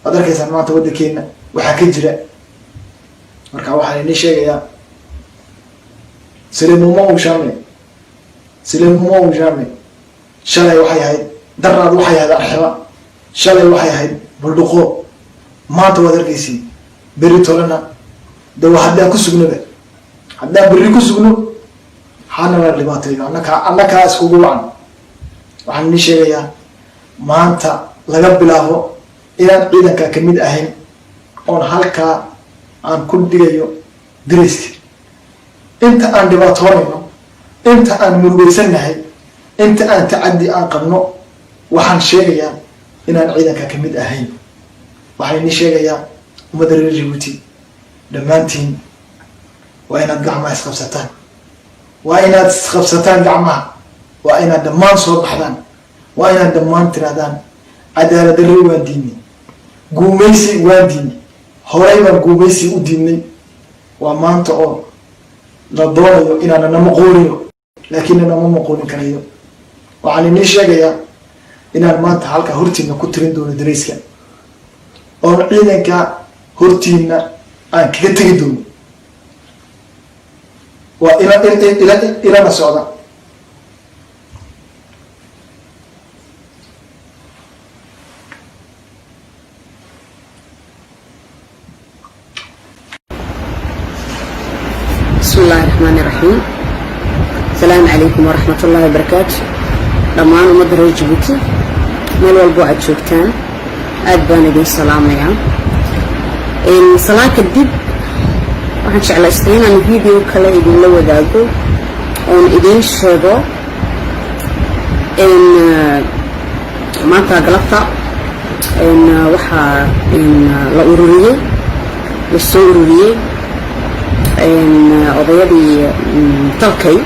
waad arkaysaan maanta waddankeena waxaa ka jira marka waxaan inii sheegayaa c'est le moment ou jamais shalay waxay ahayd daraad waxay ahayd arxiba shalay waxay ahayd buldhuqo maanta waad arkaysiin berri tolana de haddaan ku sugnaba haddaan berri ku sugno hana la dhibaateeyo annakaa iskugu wacan waxaan inii sheegayaa maanta laga bilaabo inaan ciidanka ka mid ahayn oon halkaa aan ku dhigayo dirayska inta aan dhibaatoonayno inta aan murugaysannahay inta aan tacaddi aan qabno waxaan sheegayaa inaan ciidanka ka mid ahayn waxaan inii sheegayaa ummadda reer Djibouti dhammaantiin waa inaad gacmaha isqabsataan gacmaha waa inaad dhammaan soo baxdaan waa inaad dhammaan tirahdaan cadaalad darro waan diidnay guumaysi waan diidnay horey baan guumaysi u diidnay waa maanta oo la doonayo inaana nama qoonino laakiin nama maqoonin karayo waxaan inii sheegayaa inaan maanta halka hortiina ku tirin doono darayska oon ciidanka hortiina aan kaga tegi doono وإلى سعودة. بسم الله الرحمن الرحيم. السلام عليكم ورحمة الله وبركاته. دمان مدر جبتي مال والبوعد شوكتان أدبان دي السلام يا إن صلاة الدب waxaan jeclaystay inaan video kale idinla wadaago oon idin sheego in maanta galabta in waxa la ururiyay la soo ururiyay in odayadii talkay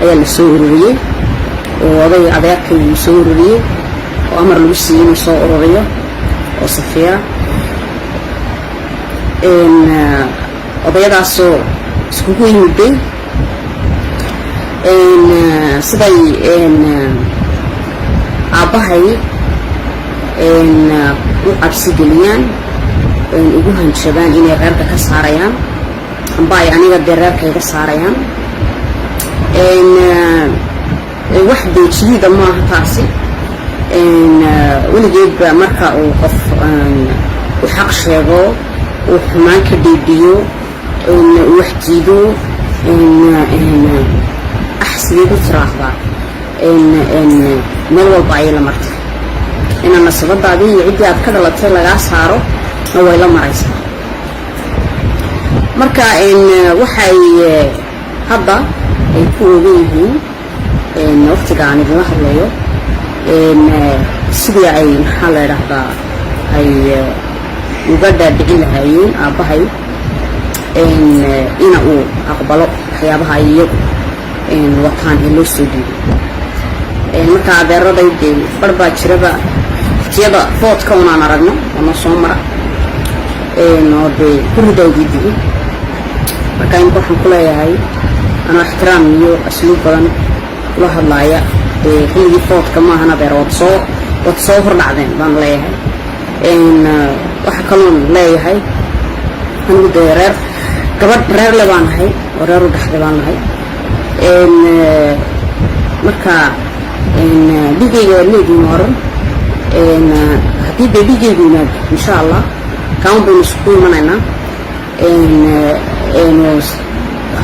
ayaa la soo ururiyay oo oday adeerkay soo ururiyay oo amar lagu siiyay inuu soo ururiyo oo safiya in odayadaasoo iskugu yimiday siday aabbahay u cabsi geliyaan ugu hanjabaan inay reerka ka saarayaan amba ay aniga dee reerka iga saarayaan wax deejiyida maaha taasi weligeedba marka uu qof u xaq sheego uu xumaan ka dhiibiyo وحديدو إن أحسن بتراحبا إن ملوا بعيلا مرت إن النصب بعدين يعدي أذكر الله تلا جاسارو هو إلى مريس مركا إن وحي هذا يكون به إن وقت عن الواحد ليه إن سبي أي حال رهبا أي يقدر بعيل هايين أبهاي إن أو أقبله حيابها يجو إن وطن إلو سودي إن مكان درّا يدي فربا شربا تيابا فوت كونا نرجنا ونصومرا إن هذا كل ده يدي مكان بحكم كل هاي أنا احترام يو أسلوب بدن كل هاللايا كل فوت كمان هنا درّا وتصور بعدين بان ليه إن وحكلون ليه هاي هنو درّا gabadh reer le baan ahay oo reer u dhaxday baan ahay marka dhigayga leedii maran haddii dee dhigaygu yimaado insha allah kaan baynu isku imanaynaa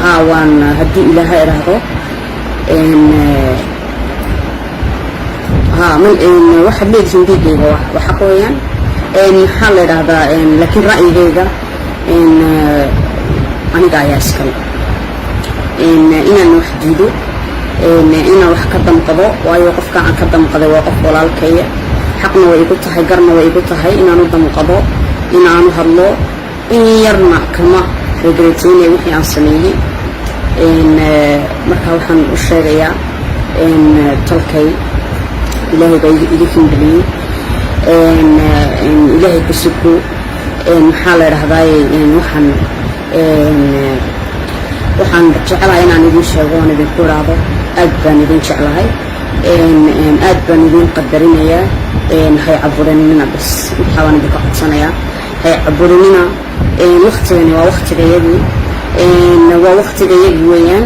haa waan haddii ilaahay idhaahdo waxaad leedihiin dhigayga waa xaq weeyaan maxaa la idhaahdaa laakiin ra'yigayga أنا جاي أسكن إن الوحديدو إن وحكة دم قضاء ويوقف كان كدم قضاء وقف ولا الكية حقنا ويقطع هاي قرنا ويقطع هاي إن أنا دم قضاء إن أنا هالله إن يرنا كما رجلتوني وحي عن سنيه إن مركب حن الشريعة إن تلكي إلهي بيجيكم بلي إن إلهي بسكو إن حال رهباي إن وحن waxaan jecelahay inaan idin sheego oo idin ku raado aad baan idin jecelahay aad baan idin qadarinayaa hay caburinina bas waxaan idin ka codsanayaa hay caburinina waqtigani waa waqtigayagii waa waqtigayagii weeyaan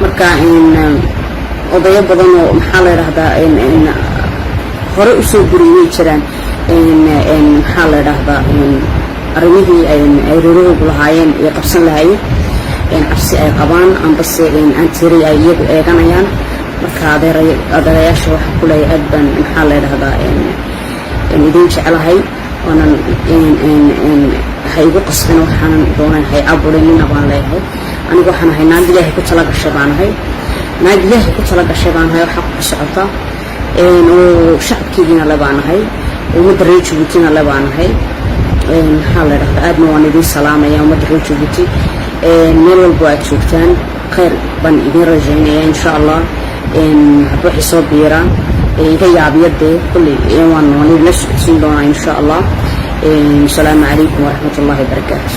marka odayo badan oo maxaa la yiraahdaa hore u soo guriyay jiraan maxaa la yiraahdaa arrimihii ay reeruhu lahaayeen iyo qabsan lahaayeen cabsi ay qabaan ambase aan tiri ay iyagu eeganayaan marka adeerayaasha waxa ku leeyahay aad baan maxaa la yiraahdaa idin jecelahay waanan hay ugu qasbin waxaan doonay hay abuurinina baan leeyahay anigu waxaan ahay naag ilaahay ku tala gashay baan ahay naag ilaahay ku tala gashay baan ahay waxa ku socota oo shacabkiina la baan ahay oo madareyjuutina la baan ahay maxaa la yiraahdaa aadna waan idin salaamayaa madareyjuuti meel walba aad joogtaan khayr baan idin rajaynayaa insha allah waxay soo biiraan iga yaabiyadee kulli waan idinla socodsiin doonaa insha allah السلام عليكم ورحمة الله وبركاته.